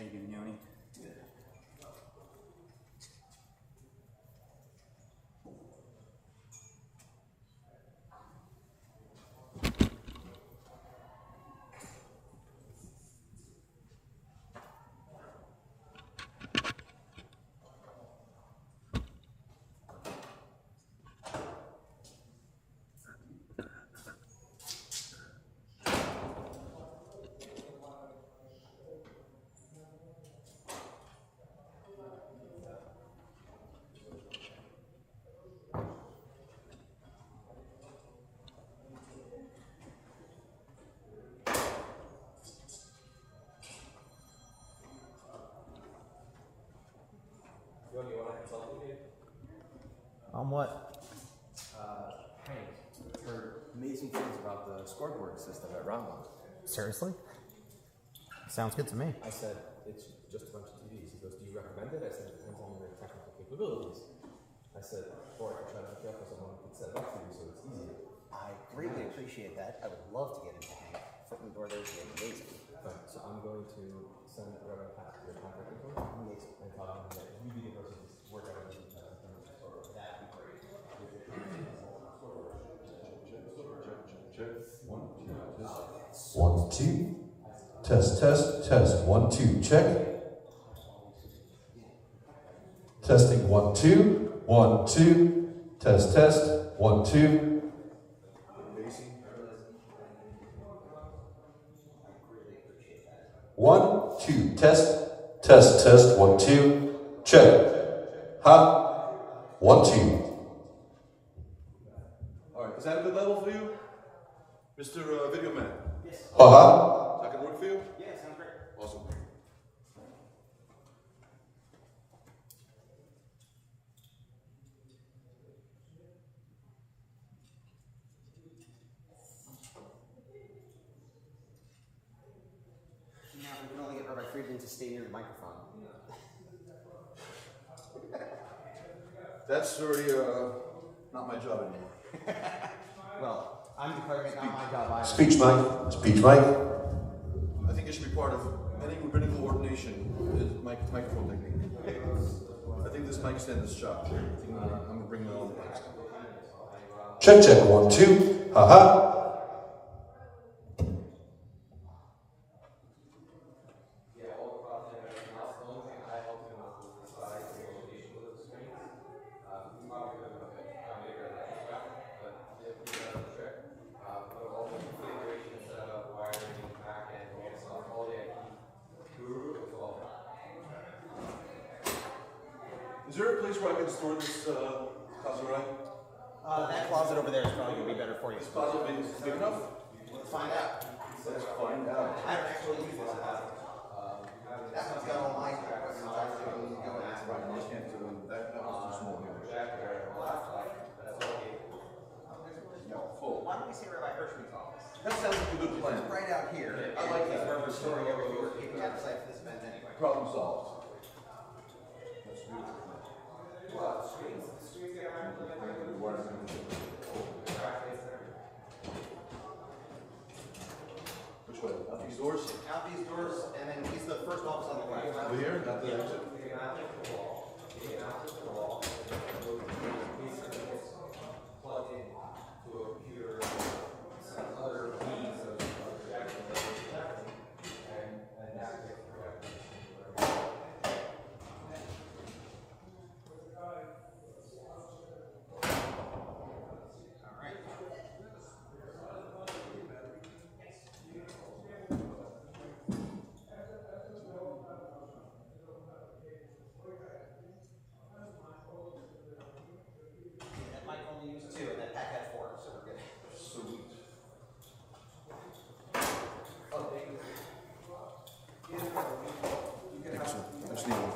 you doing, Yoni? On what? Hey, heard amazing things about the scoreboard system at Rombo. Seriously? Sounds good to me. I said, it's just a bunch of TVs. He goes, do you recommend it? I said, it depends on your technical capabilities. I said, or I could try to hook you up with someone who could set it up for you so it's easy. I greatly appreciate that. I would love to get into Hank. Foot in the door there would be amazing. Right, so I'm going to send Reverend Pat your contact info. Amazing. And tell him that you be the person to work out the details. That'd be great. One, two. Test, test, test. 1, 2. Check. Testing 1, 2. 1, 2. Test, test. 1, 2. One, two. Test, test, test. 1, 2. Check. Ha. 1, 2. All right, is that a good level for you, Mr. Video Man? Yes. Ha. Is that gonna work for you? Yeah, sounds great. Awesome. Now we can only get Rabbi Friedman to stay near the microphone. That's already not my job anymore. Well, I'm declaring it not my job either. Speech mic. Speech mic. I think it should be part of any rabbinical ordination, is microphone technique. I think this mic stand is shot. I think I'm gonna bring my own mic stand. Check, check. 1, 2. Ha ha. Is there a place where I can store this Kazurai? That closet over there is probably going to be better for you. Is closet big enough? Let's find out. Let's find out. I don't actually use this. That one's got all my equipment. So I really need to go and ask Right, about I can't do that. That was too small here. Yeah, full. Why don't we say Rabbi Hirschman's office? That sounds like a good plan. It's right out here. I like that. Where we're storing everything we're keeping out of sight for this event anyway. Problem solved. That's beautiful. Which way? Out these doors? Out these doors, and then he's the first office on the left. Over here? Not the exit? That mic only used 2, and that pack had 4, so we're good. Sweet. Excellent. I just need one.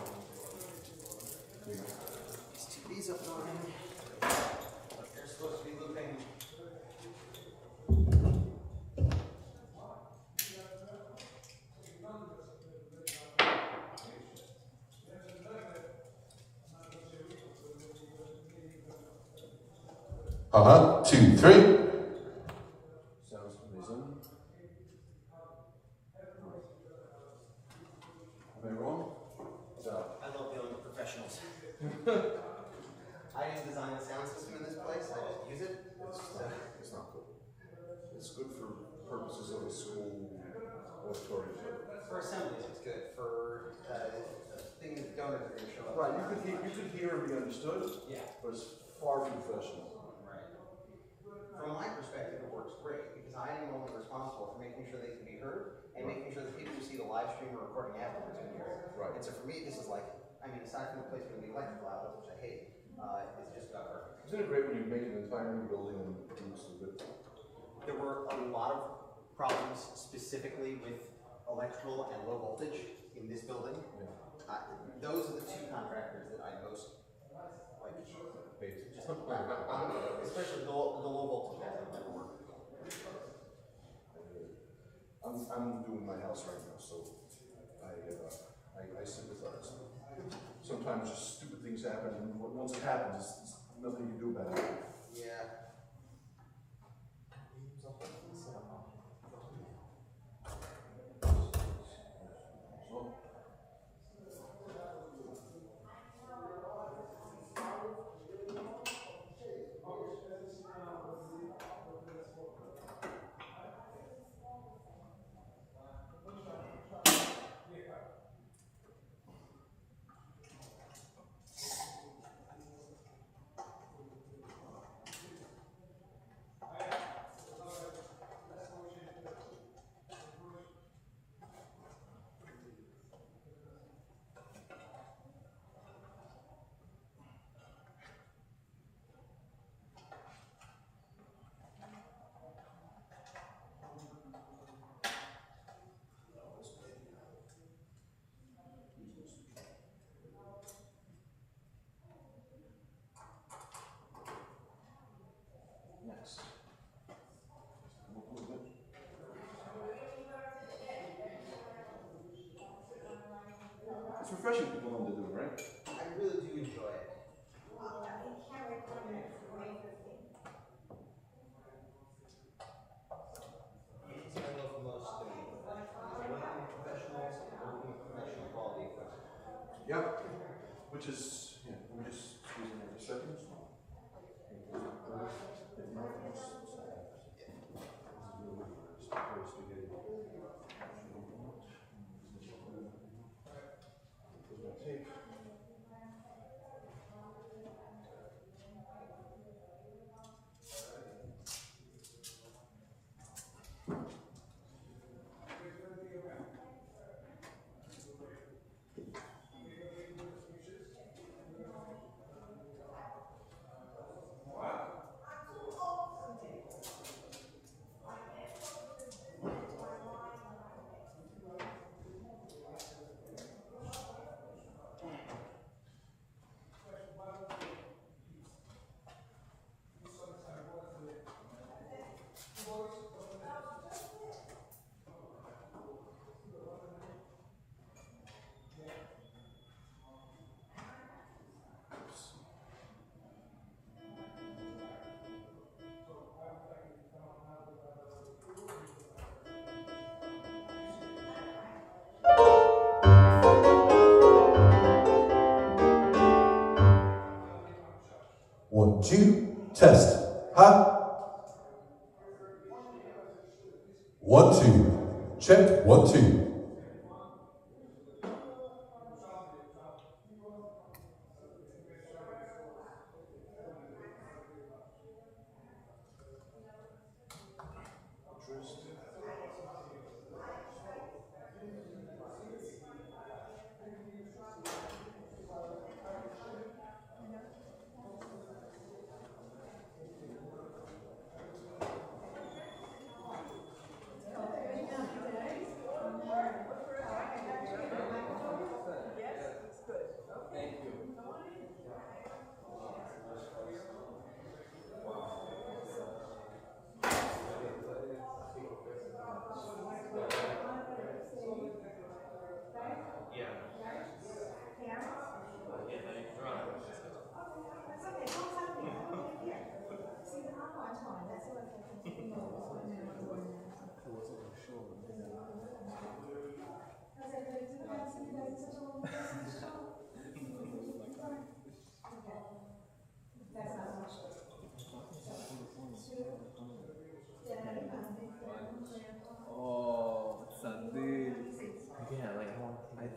These TVs up on him. They're supposed to be looping. Ha ha. 2, 3. Sounds amazing. Am I I didn't design the sound system in this place, I just use it. It's not good. It's good for purposes of a school auditorium. For assemblies, it's good. For things donors are going to show up. Right, you could hear and be understood, Yeah. but it's far from professional. Right. From my perspective, it works great because I am only responsible for making sure they can be heard and making sure that people who see the live stream or recording afterwards can hear it. Right. And so for me, this is like, I mean, aside from the placement of the electrical outlets, which I hate, it's just about perfect. Isn't it great when you make an entire new building and it's a bit? There were a lot of problems specifically with electrical and low voltage in this building. Yeah. Those are the two contractors that I most like. Especially the low voltage guys that never work. I'm doing my house right now, so I sympathize. Sometimes just stupid things happen, and once it happens, it's nothing you can do about it. Yeah. Next. It's refreshing people know what they're doing, right? I really do enjoy it. It's I love most of working with professionals and working with professional quality equipment. Yeah. Which is, yeah, let me just squeeze in there for a second. One, two, test. Ha. 1, 2. Check. 1, 2.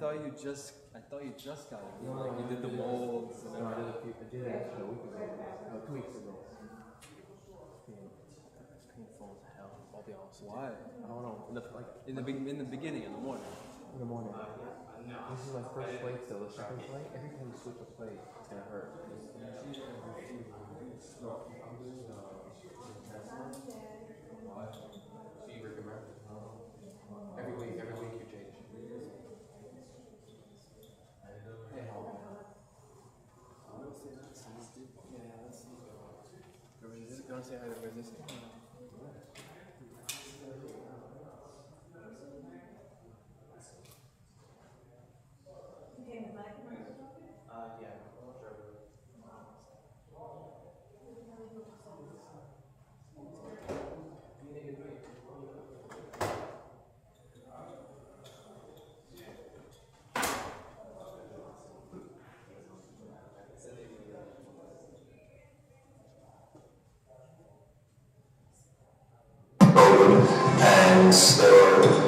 thought you just got it. Like you did the molds. And No, I did it actually a week ago. No, 2 weeks ago. It's painful as hell. I'll be honest. Why? I don't know. In the beginning, in the morning. In the morning. This is my first plate, so the second plate, every time you switch a plate, it's gonna hurt. Every week you change. You want to say hi to resistance?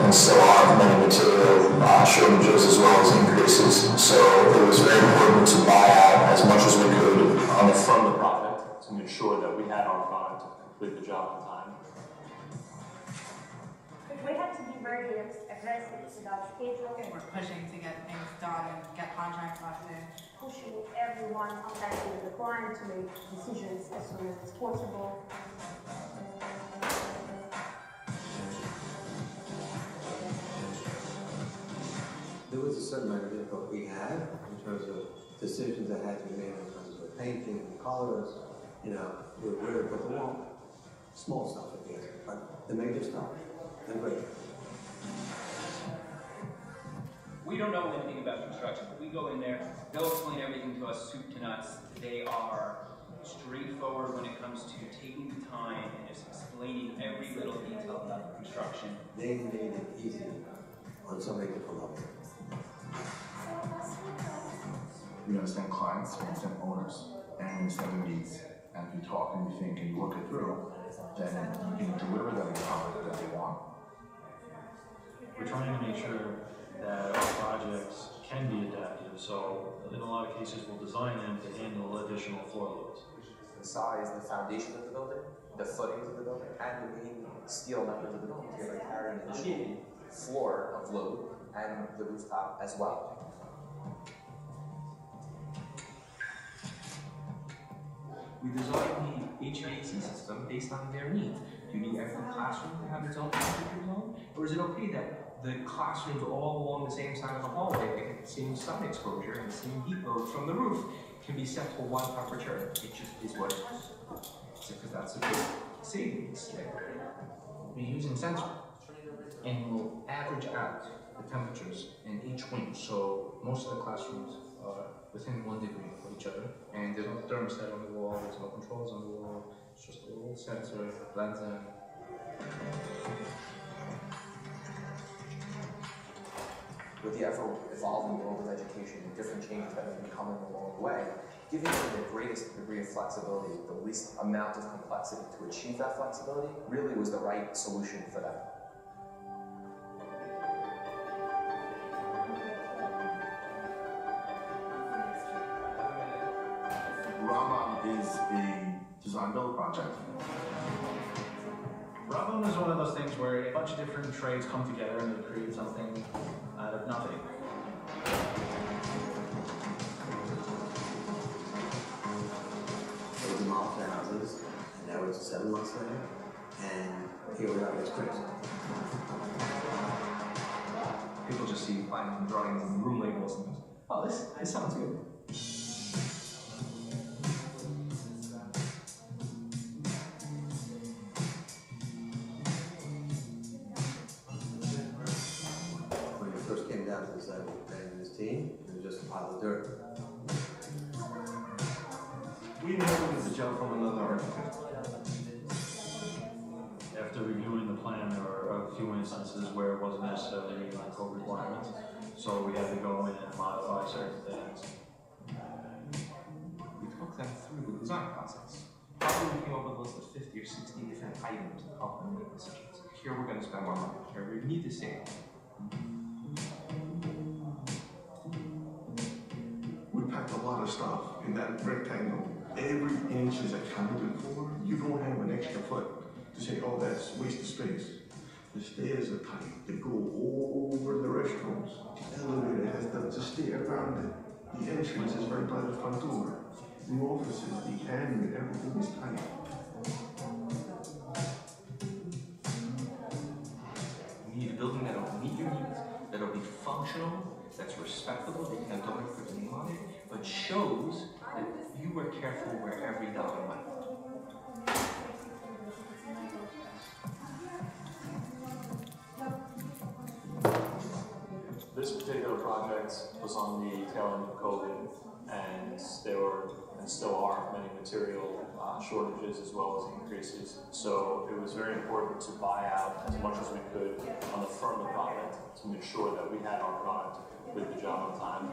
And still are many material shortages as well as increases. So it was very important to buy out as much as we could on the front of the project to make sure that we had our product to complete the job on time. We have to be very aggressive with our schedule. We're pushing to get things done and get contracts locked in. Pushing everyone, contacting the client to make decisions as soon as it's possible. There was a certain amount of difficulty we had in terms of decisions that had to be made in terms of painting and colors. You know, where to put the wall. Small stuff at the end, but the major stuff, they're great. We don't know anything about construction, but we go in there, they'll explain everything to us soup to nuts. They are straightforward when it comes to taking the time and just explaining every little detail about the construction. They made it easy on so many different levels. We understand clients, we understand owners, and we understand their needs. And we talk and we think and we work it through, then you can deliver them the product that they want. We're trying to make sure that our projects can be adaptive, so in a lot of cases we'll design them to handle additional floor loads. The size, the foundation of the building, the footings of the building, and the main steel members of the building together carrying the floor of load and the rooftop as well. We designed the HVAC system based on their needs. Do you need every classroom to have its own temperature zone? Or is it okay that the classrooms all along the same side of the hallway, they get the same sun exposure and the same heat load from the roof can be set to one temperature? It just is what it is. Because that's a good savings. We're using sensors, and we'll average out the temperatures in each wing. So most of the classrooms are within 1 degree of each other, and there's no thermostat on the wall, there's no controls on the wall, it's just a little sensor, blends in. With the ever-evolving world of education and different changes that have been coming along the way, giving them the greatest degree of flexibility with the least amount of complexity to achieve that flexibility really was the right solution for them. Rambam is a design-build project. Rambam is one of those things where a bunch of different trades come together and they create something out of nothing. They demolished their houses, and that was 7 months later, and here we are, it's crazy. People just see like drawings and room labels and goes, oh, this sounds good. When we first came down to the site with Ben and his team, it was just a pile of dirt. We inherited the job from another architect. After reviewing the plan, there were a few instances where it wasn't necessarily meeting our code requirements, so we had to go in and modify certain things. We took them through the design process. Probably came up with a list of 50 or 60 different items to help them make decisions. Here we're going to spend more money. Here we need to save. stuff in that rectangle, every inch is accounted for. You don't have an extra foot to say, oh, that's wasted space. The stairs are tight. They go all over the restrooms. The elevator has the stair around it. The entrance is right by the front door. The offices, the admin, everything is tight. You need a building that'll meet your needs, that'll be functional, that's respectable, that you can donate for the name on it, but shows that you were careful where every dollar went. This particular project was on the tail end of COVID, and there were, and still are, many material shortages as well as increases. So it was very important to buy out as much as we could on the front of the project to make sure that we had our product to complete the job on time.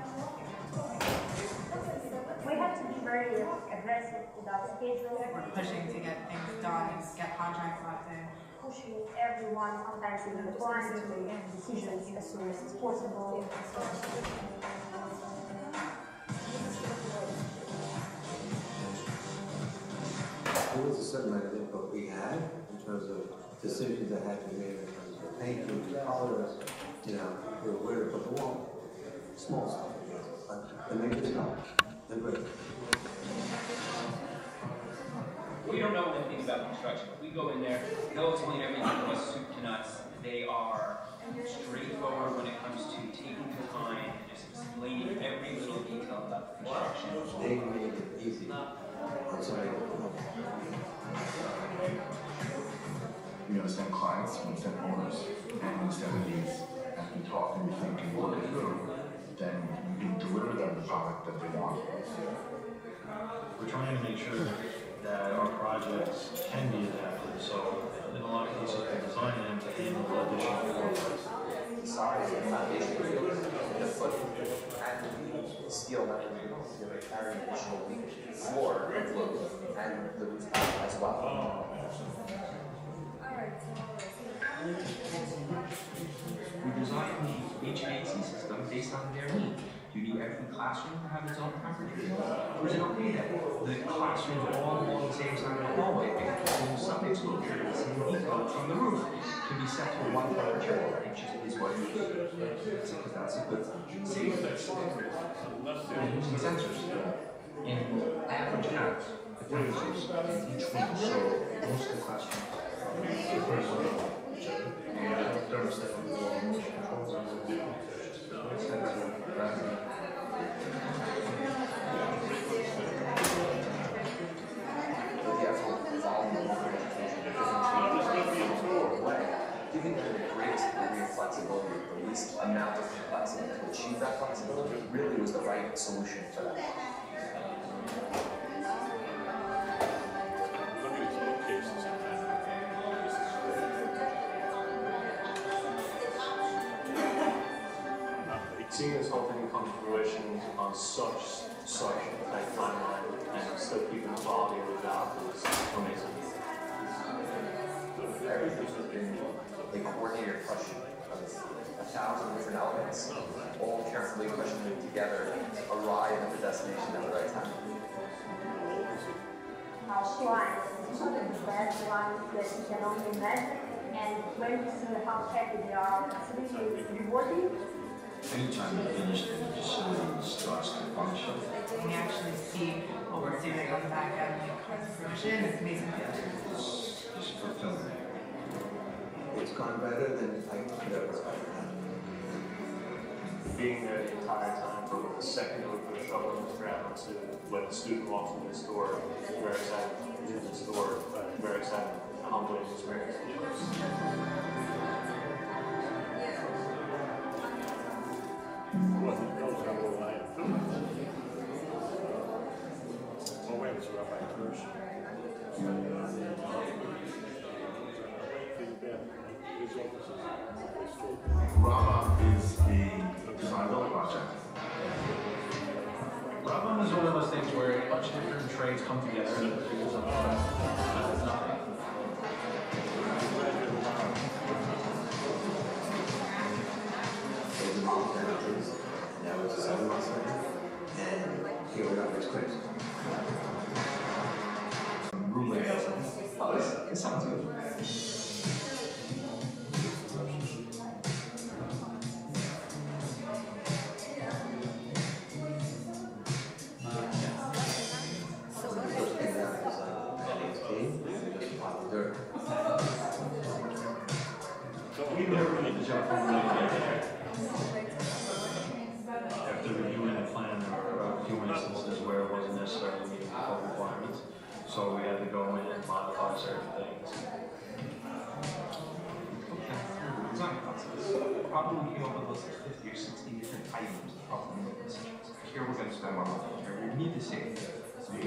We have to be very aggressive with our schedule. We're pushing to get things done and get contracts locked in. Pushing everyone, sometimes even the client, to make decisions as soon as it's possible. There was a certain amount of input we had in terms of decisions that had to be made in terms of painting, colors, where to put the wall. Small stuff, but they make it stop. They're great. We don't know anything about construction. We go in there, they'll explain everything to us soup to nuts. They are straightforward when it comes to taking the time and just explaining every little detail about the construction. They made it easy. I'm sorry. We understand clients, we understand owners, and we understand the needs. As we talk and we think and work it through, then we can deliver them the product that they want. We're trying to make sure that our projects can be adapted. So in a lot of cases, we're designing them to handle additional floor plans. The size of the foundation, the foot, and the steel mechanism, carry additional floor and load, and the roof as well. We designed the HVAC system based on their need. Do you need every classroom to have its own temperature? Or is it okay that the classrooms all along the same side of the hallway and some exposure to the same heat from the roof can be set to one temperature? It just is what it is. Because that's a good safe. We're using sensors and average out the temperatures in each room. So most of the classrooms and thermostat on the wall, motion controls on the wall, sensor, gravity. Giving them the greatest degree of flexibility, the least amount of complexity to achieve that flexibility really was the right solution for that. Seeing this whole thing come to fruition on such a tight timeline and still keeping the quality of the job is amazing. Everything's been a coordinated question of 1,000 different elements, all carefully questioning together, arrive at the destination at the right time. Our clients are the best ones that you can only imagine, and when you see how happy they are, it's really rewarding. Anytime you finish the facility starts to function. When you actually see what we're doing on the back end when it comes to fruition, it's amazing. It's fulfilling. It's gone better than I could ever have. Being there the entire time from the second that we put a shovel in the ground to when the student walks in this door, very excited to use this door, very excited, humbling experience. Rama is a design build project. Rama is one of those things where a bunch of different trades come together and figure something out. It's nothing. Now it's 7 months later, and here we are. crazy. Oh, it sounds good. We never really did job after reviewing the plan, there were a few instances where it wasn't necessarily meeting the code requirements, so we had to go in and modify certain things. Design process. Probably came up with those 50 or 60 different items to probably make decisions. Here we're going to spend more money. Here we need to save. We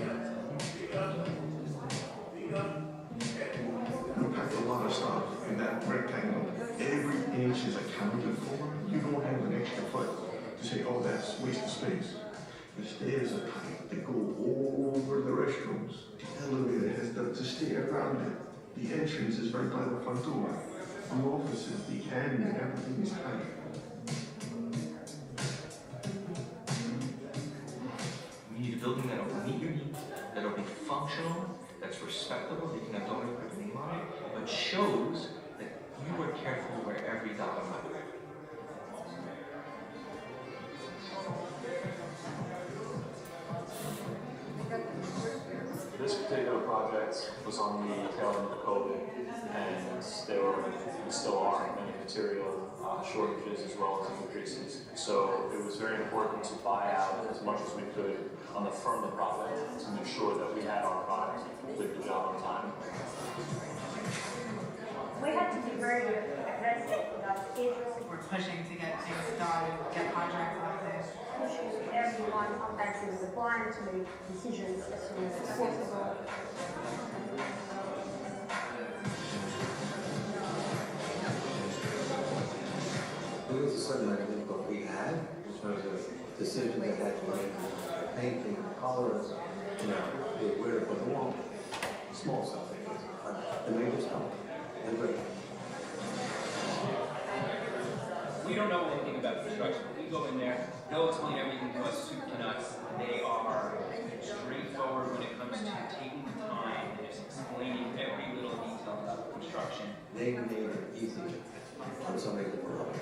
packed a lot of stuff in that rectangle. Every inch is accounted for. You don't have an extra foot to say, oh, that's wasted space. The stairs are tight. They go over the restrooms. The elevator has to stay around it. The entrance is right by the front door. The offices, the admin, everything is tight. We need a building that'll meet your needs, that'll be functional, that's respectable, you can have donor put your name on it, but shows that you were careful where every dollar went. This particular project was on the tail end of COVID, and there still are many material shortages as well as increases. So it was very important to buy out as much as we could on the front of the project to make sure that we had our product to complete the job on time. We had to be very aggressive with our schedule. We're pushing to get things started, get contracts out there. Pushing everyone contacting the client to make decisions as soon as possible. There was a certain amount of input we had in terms of decisions that had to be made, painting, colors, where to put the wall, small stuff, the major stuff, and great. We don't know anything about construction. We go in there, they'll explain everything to us soup to nuts. They are straightforward when it comes to taking the time and just explaining every little detail about the construction. They made it easy for somebody to work.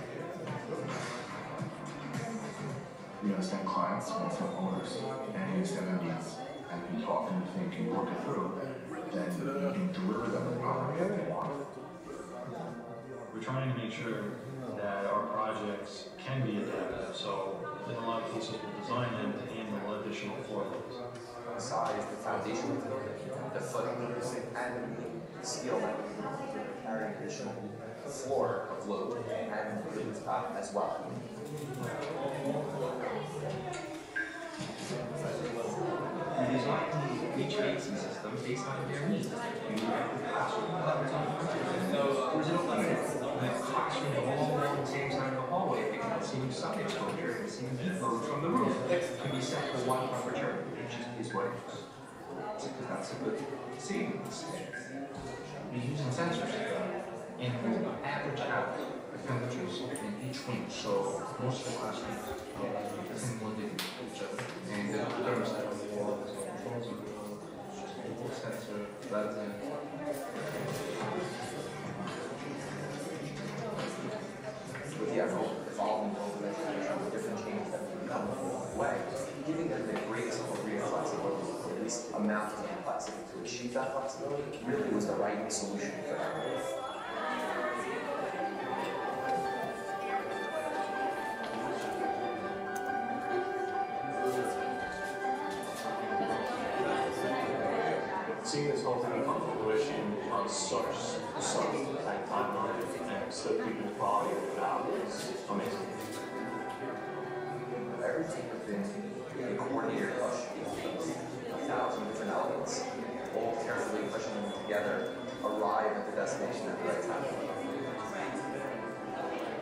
We understand clients, we understand owners, and we understand their needs. And we talk and think and work it through, then we can deliver them the product that they want. We're trying to make sure that our projects can be adaptive, so in a lot of cases we'll design them to handle additional floor loads. The size, the foundation, the footing, and the steel that we carry additional floor of load and as well. We designed the HVAC system based on their needs. We have the classroom levels on the or is it okay that the classroom all along the same side of the hallway, they can have the same sun exposure and the same heat load from the roof can be set for one temperature, which is what it is. Because that's a good savings. We're using sensors and we'll average out the temperatures in each wing, so most of the classrooms are within 1 degree of each other. And the thermostat on the wall is controls of the sensor rather than with the evolving open education, the different changes that can come along the way, giving them the greatest degree of flexibility, or at least amount of complexity to achieve that flexibility, really was the right solution for them. Seeing this whole thing come to fruition on such tight timeline and still keeping the quality of the job is amazing. Everything within a coordinated rush, 1,000 different elements, all carefully pushing them together, arrive at the destination at the right time.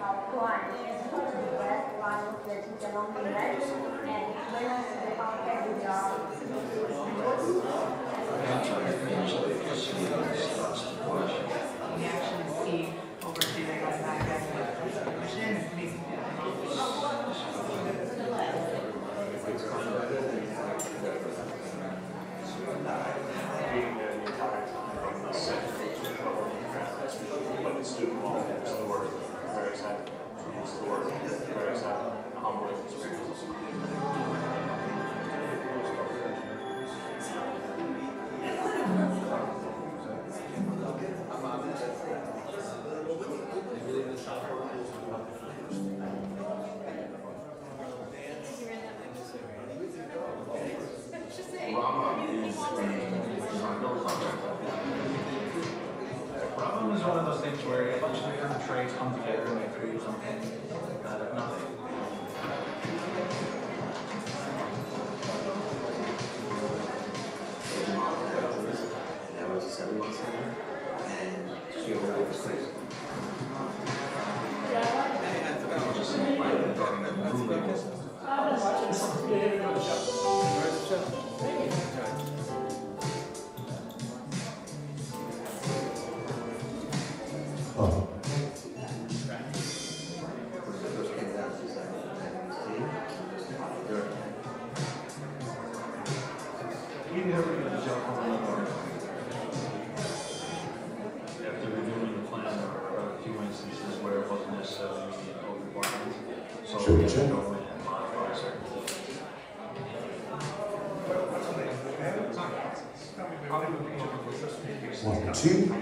Our client is the best one that you can only imagine, and when you see how heavy they are, We actually see over to the back end of the submission, it makes me feel like trades come together and they create something out of nothing. That was a 7-month center, and she overnight was crazy. After reviewing the plan, there were a few instances where it wasn't necessarily meeting the code requirements. So we had to go in and modify certain things. 1, 2,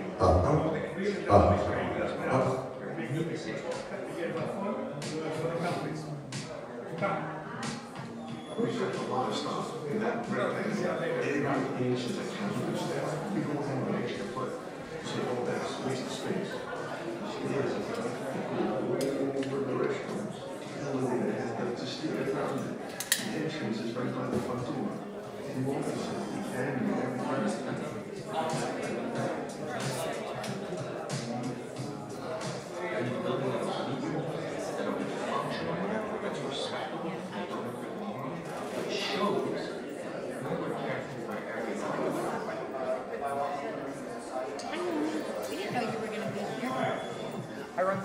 We took a lot of stuff in that rectangle. Every inch is a canvas. We don't have an extra foot. So, oh, that's waste of space. It is a over the restrooms. It's a steel ground. The entrance is right by the front door. The office and everything.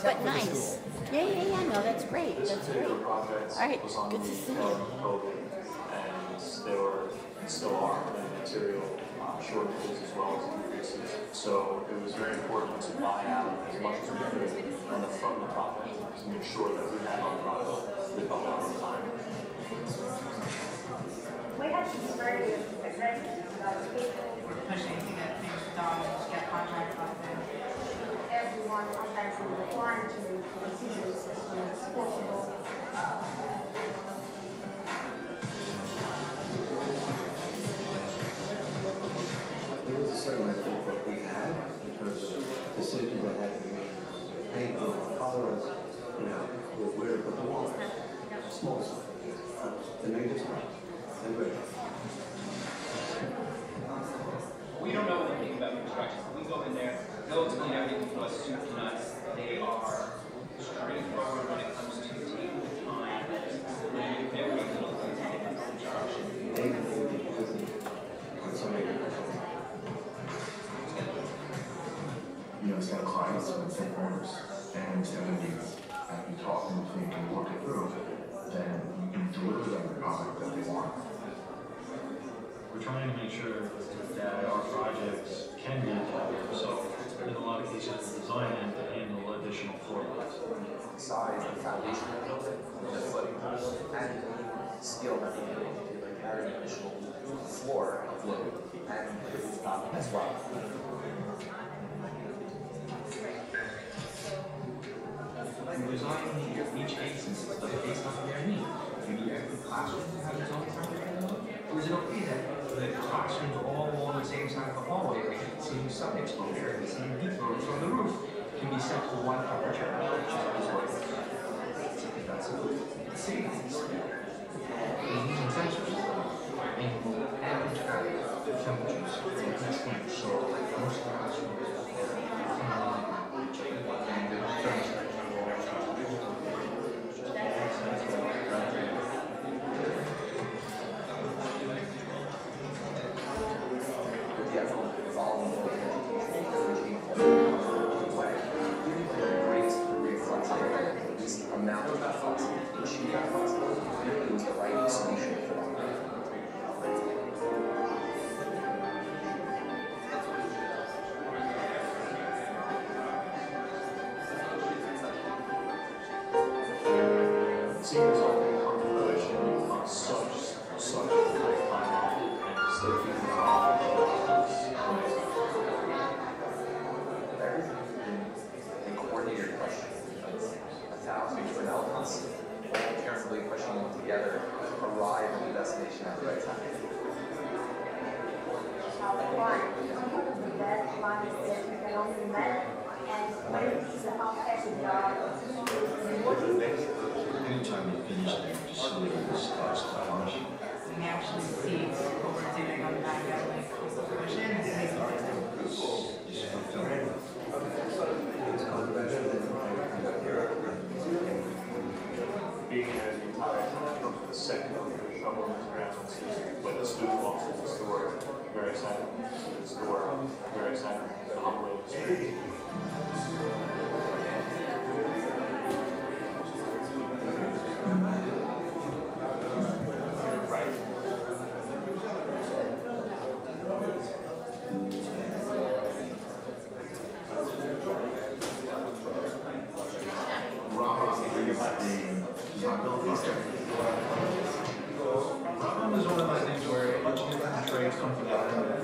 But nice. Yeah, no, that's great. This That's particular great. project All right, was on good the to see tail you. end of COVID, and there were, and still are, many material shortages as well as increases. So it was very important to buy out as much as we could on the front of the project to make sure that we had our product with a lot of time. We had to be very aggressive about people. Pushing to get things done, to get contracts out there. Everyone has been required to make decisions as soon as possible. There was a certain amount of what we had in terms of decisions that had to be made. Painting, colors, where to put the walls. Small stuff. The major stuff. And great. We don't know anything about construction. We go in there, they'll explain everything to us soup to nuts. They are straightforward when it comes to taking the time and explaining every little thing in construction. You understand clients and understand owners and understand their needs. And you talk and think and work it through, then you can deliver them the product that they want. We're trying to make sure that our projects can be adapted, so in a lot of cases, we design them to handle additional floor plans. Size, the foundation of the building, the footing of the building, and the steel that we need to carry an additional floor of load and the rooftop as well. You design each case based on their need. You need every classroom to have its own temperature load? Or is it okay that the classrooms all along the same side of the hallway, the same sun exposure, the same heat load from the roof can be set to one temperature? That's a good savings. We're using sensors and temperatures for each thing. So most classrooms amount of that flexibility to achieve that flexibility really was the right solution for that. Seeing this all come to fruition on such a tight timeline and still keeping it all And coordinated questions. 1,000 different elements, all carefully pushing them together, arrive at the destination at the right time. Our client, one of the best lines that we can only imagine, and when you see how happy they are, it's really rewarding. Anytime you finish there, just so it starts to finish. We actually see what we're doing on the back end, like with the cushion, and it makes a big difference. Being there the entire time from the second of the shovel in the ground, when the student walks in the store, very excited. The store, very excited. The humbling experience. Problem is one of those things where a bunch of different trades come together.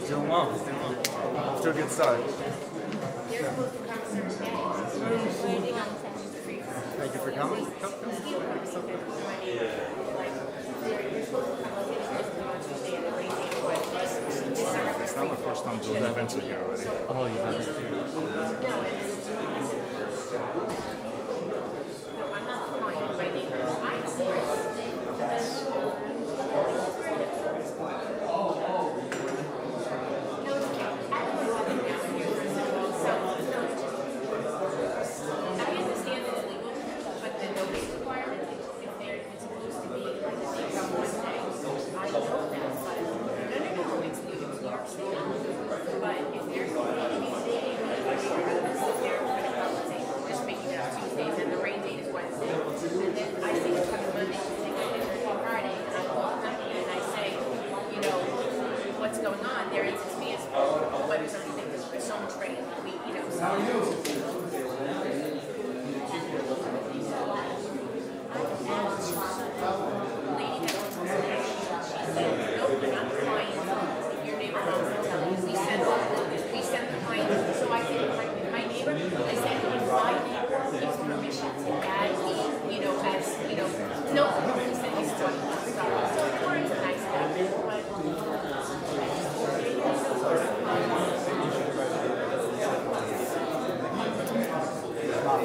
Doing well. Off to a good start. Thank you for coming. It's not my first time doing events with you already. Oh, you have.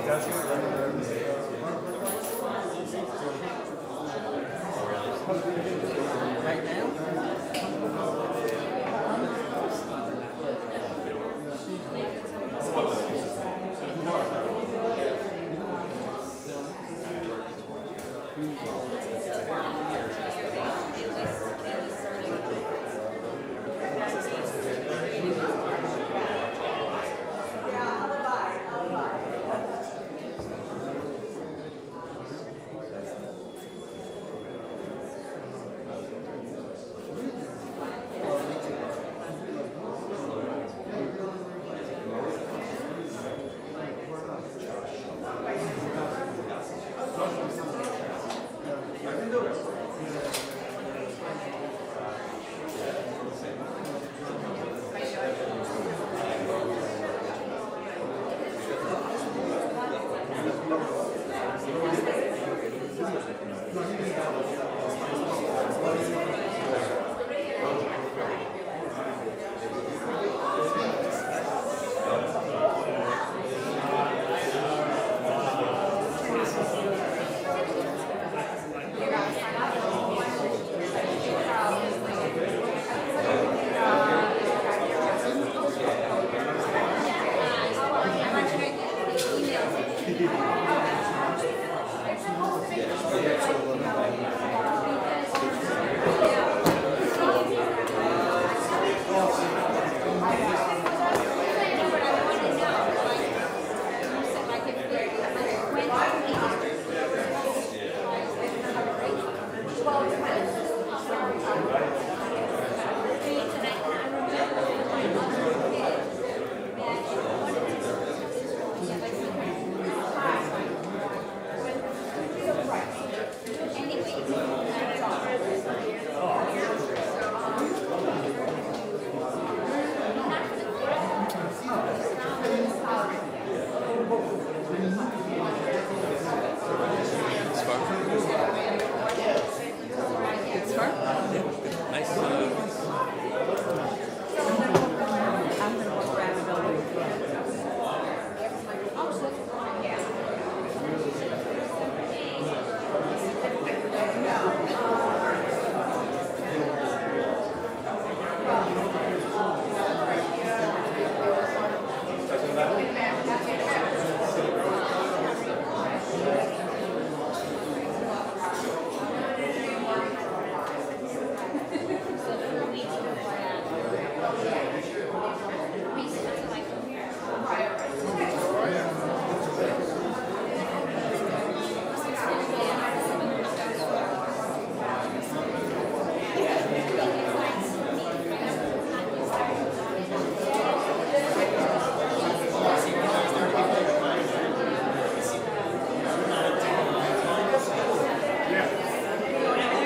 Right now?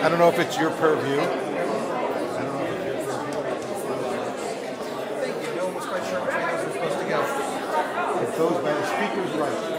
I don't know if it's your purview. It goes by the speaker's right.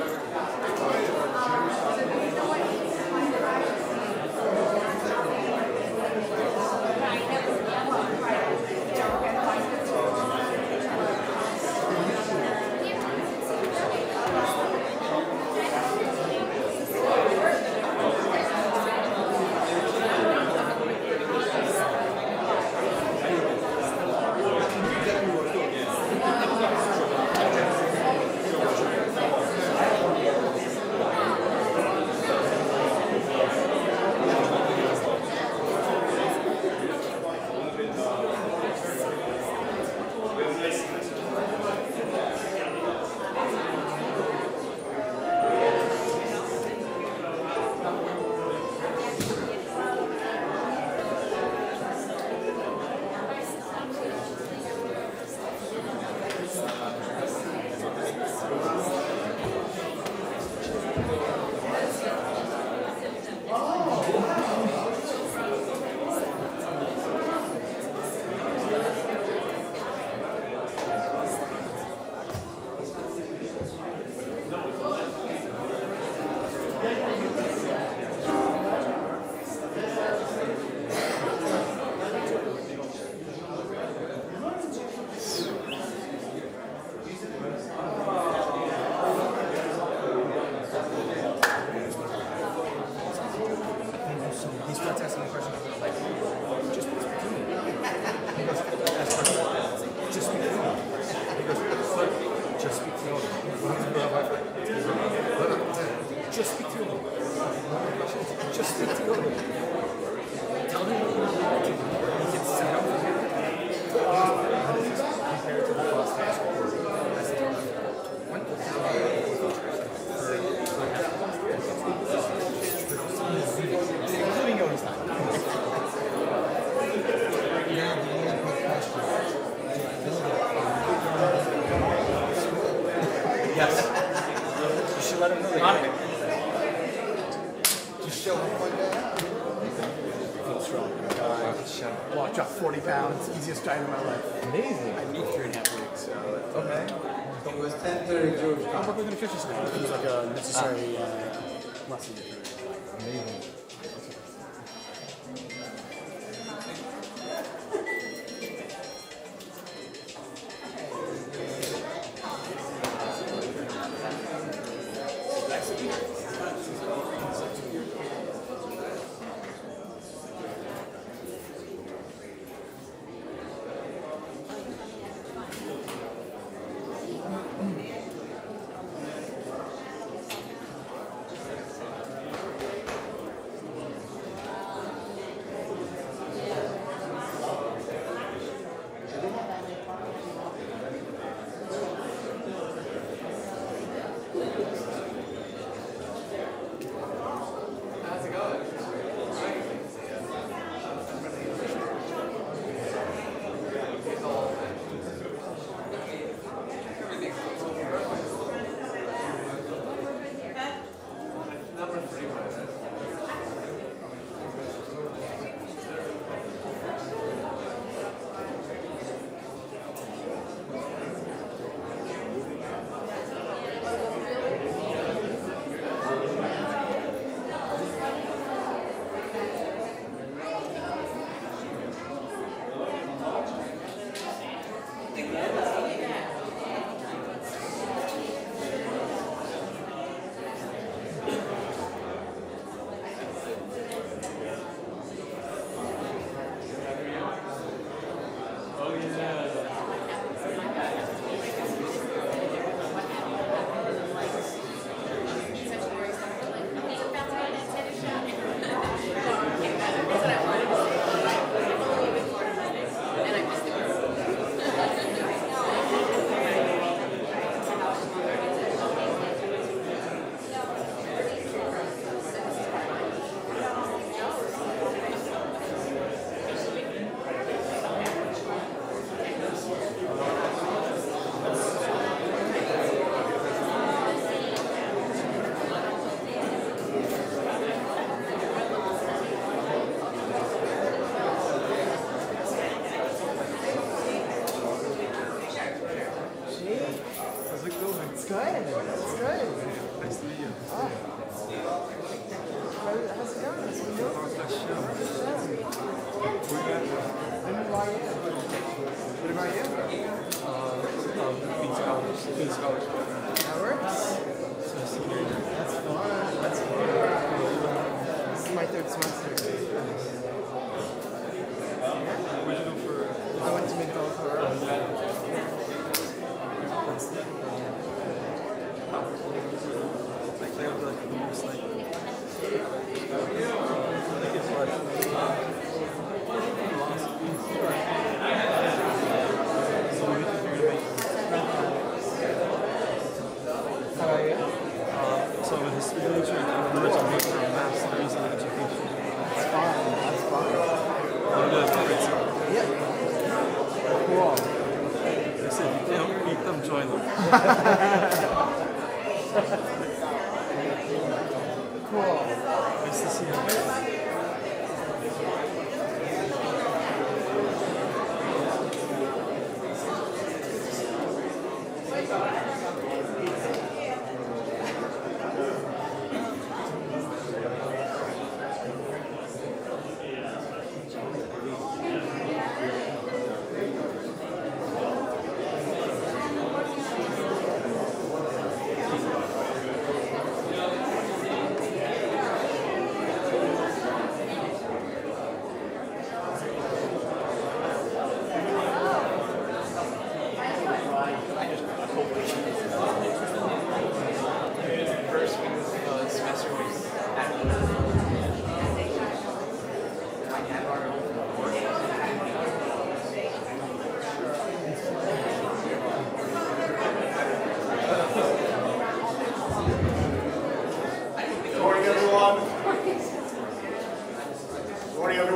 Just speak to him. Just speak to him. Tell him what you want to do. He can set up for you. How does this compare to the last task force? Including Yoda's time. Yes. You should let him know they got it. Just show him one day. I feel strong. Well, I dropped 40 pounds. Easiest diet of my life. Amazing. I need 3.5 weeks. So okay. It was 10:30 George I'm time. working with nutrition now. It was like a necessary lesson. Amazing.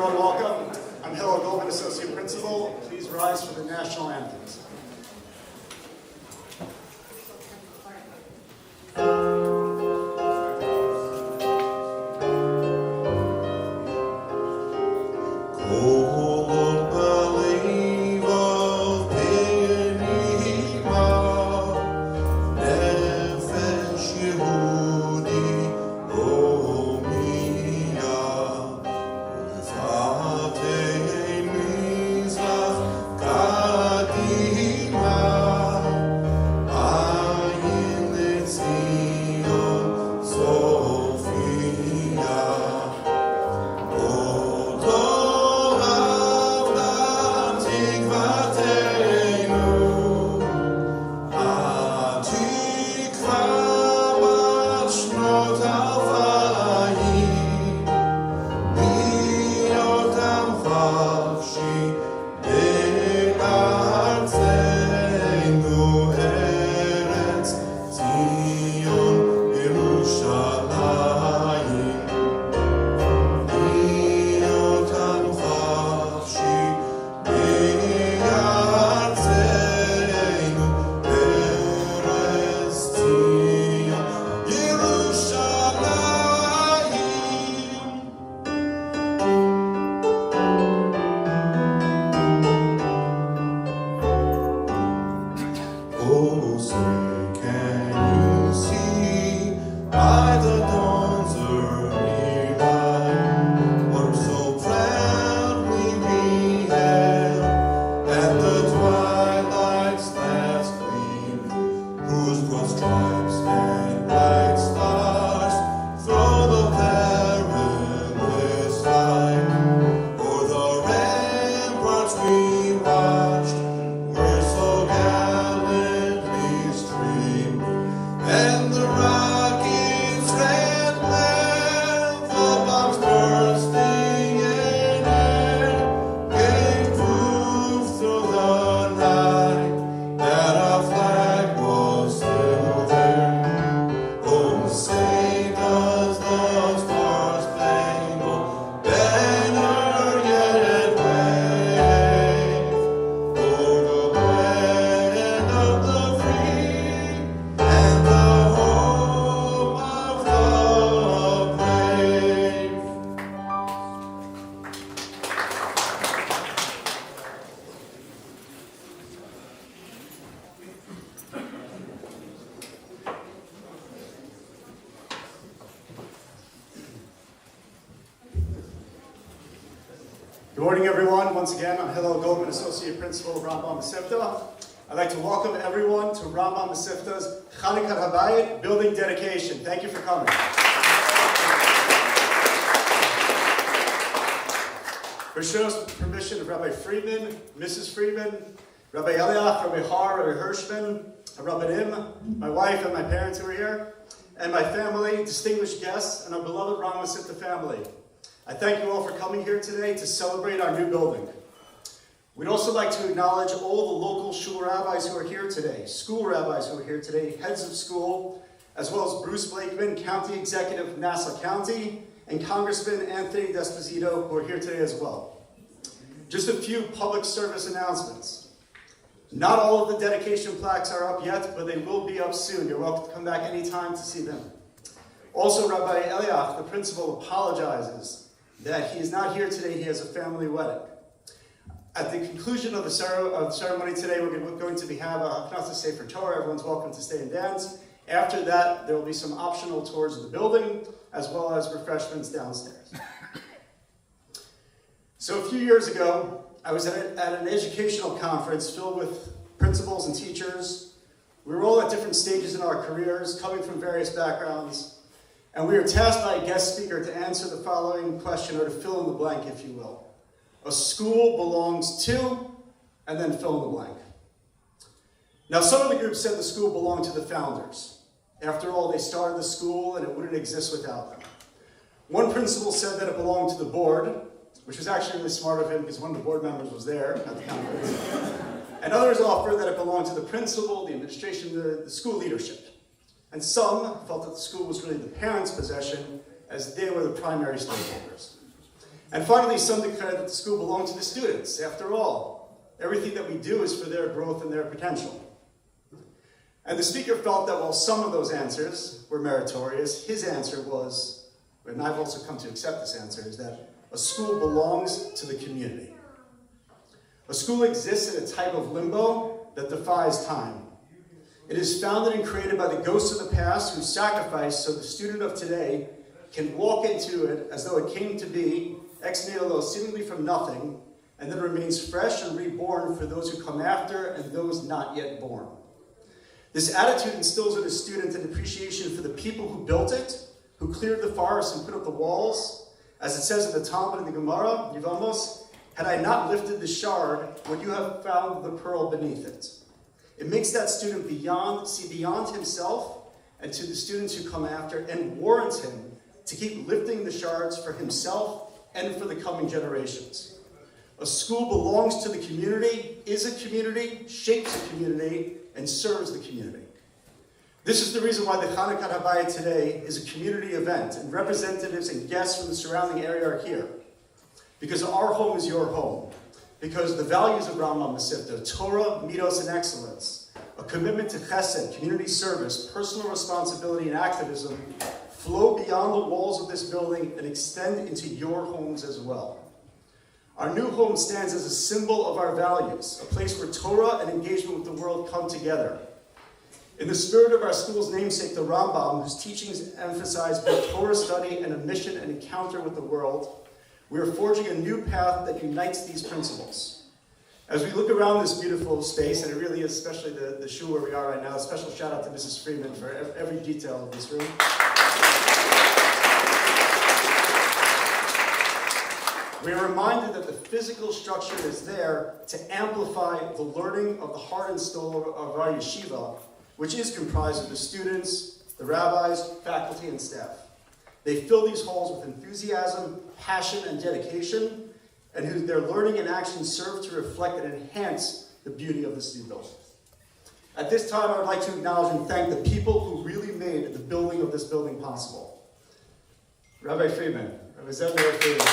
everyone, welcome. I'm Hillel Goldman, Associate Principal. Please rise for the national anthems. Good morning, everyone. Once again, I'm Hillel Goldman, Associate Principal of Rambam Masifta. I'd like to welcome everyone to Rambam Masifta's Chanukat Habayit building dedication. Thank you for coming. With permission of Rabbi Friedman, Mrs. Friedman, Rabbi Eliach, Rabbi Har, Rabbi Hirschman, Rabbi Nim, my wife and my parents who are here, and my family, distinguished guests, and our beloved Rambam Masifta family. I thank you all for coming here today to celebrate our new building. We'd also like to acknowledge all the local shul rabbis who are here today, school rabbis who are here today, heads of school, as well as Bruce Blakeman, County Executive of Nassau County, and Congressman Anthony D'Esposito, who are here today as well. Just a few public service announcements. Not all of the dedication plaques are up yet, but they will be up soon. You're welcome to come back anytime to see them. Also, Rabbi Eliach, the principal, apologizes that he is not here today. He has a family wedding. At the conclusion of the ceremony today, we're going to have a Knesset Sefer Torah. Everyone's welcome to stay and dance. After that, there will be some optional tours of the building, as well as refreshments downstairs. So a few years ago, I was at an educational conference filled with principals and teachers. We were all at different stages in our careers, coming from various backgrounds. And we were tasked by a guest speaker to answer the following question, or to fill in the blank, if you will. A school belongs to, and then fill in the blank. Now, some of the groups said the school belonged to the founders. After all, they started the school, and it wouldn't exist without them. One principal said that it belonged to the board, which was actually really smart of him, because one of the board members was there at the conference. And others offered that it belonged to the principal, the administration, the school leadership. And some felt that the school was really the parents' possession, as they were the primary stakeholders. And finally, some declare that the school belongs to the students. After all, everything that we do is for their growth and their potential. And the speaker felt that while some of those answers were meritorious, his answer was, and I've also come to accept this answer, is that a school belongs to the community. A school exists in a type of limbo that defies time. It is founded and created by the ghosts of the past who sacrificed so the student of today can walk into it as though it came to be, ex nihilo, seemingly from nothing, and then remains fresh and reborn for those who come after and those not yet born. This attitude instills in a student an appreciation for the people who built it, who cleared the forest and put up the walls. As it says in the Talmud and the Gemara, Yevamos, had I not lifted the shard, would you have found the pearl beneath it? It makes that student see beyond himself and to the students who come after, and warrants him to keep lifting the shards for himself and for the coming generations. A school belongs to the community, is a community, shapes a community, and serves the community. This is the reason why the Chanukat Habayit today is a community event, and representatives and guests from the surrounding area are here. Because our home is your home. Because the values of Rambam Masifta, Torah, Midos, and excellence, a commitment to chesed, community service, personal responsibility, and activism flow beyond the walls of this building and extend into your homes as well. Our new home stands as a symbol of our values, a place where Torah and engagement with the world come together. In the spirit of our school's namesake, the Rambam, whose teachings emphasize both Torah study and a mission and encounter with the world, we are forging a new path that unites these principles. As we look around this beautiful space, and it really is, especially the shul where we are right now, a special shout out to Mrs. Freeman for every detail of this room. We are reminded that the physical structure is there to amplify the learning of the heart and soul of our yeshiva, which is comprised of the students, the rabbis, faculty, and staff. They fill these halls with enthusiasm, passion, and dedication, and their learning and action serve to reflect and enhance the beauty of this new building. At this time, I would like to acknowledge and thank the people who really made the building of this building possible. Rabbi Freeman, Rabbi Zendler Freeman.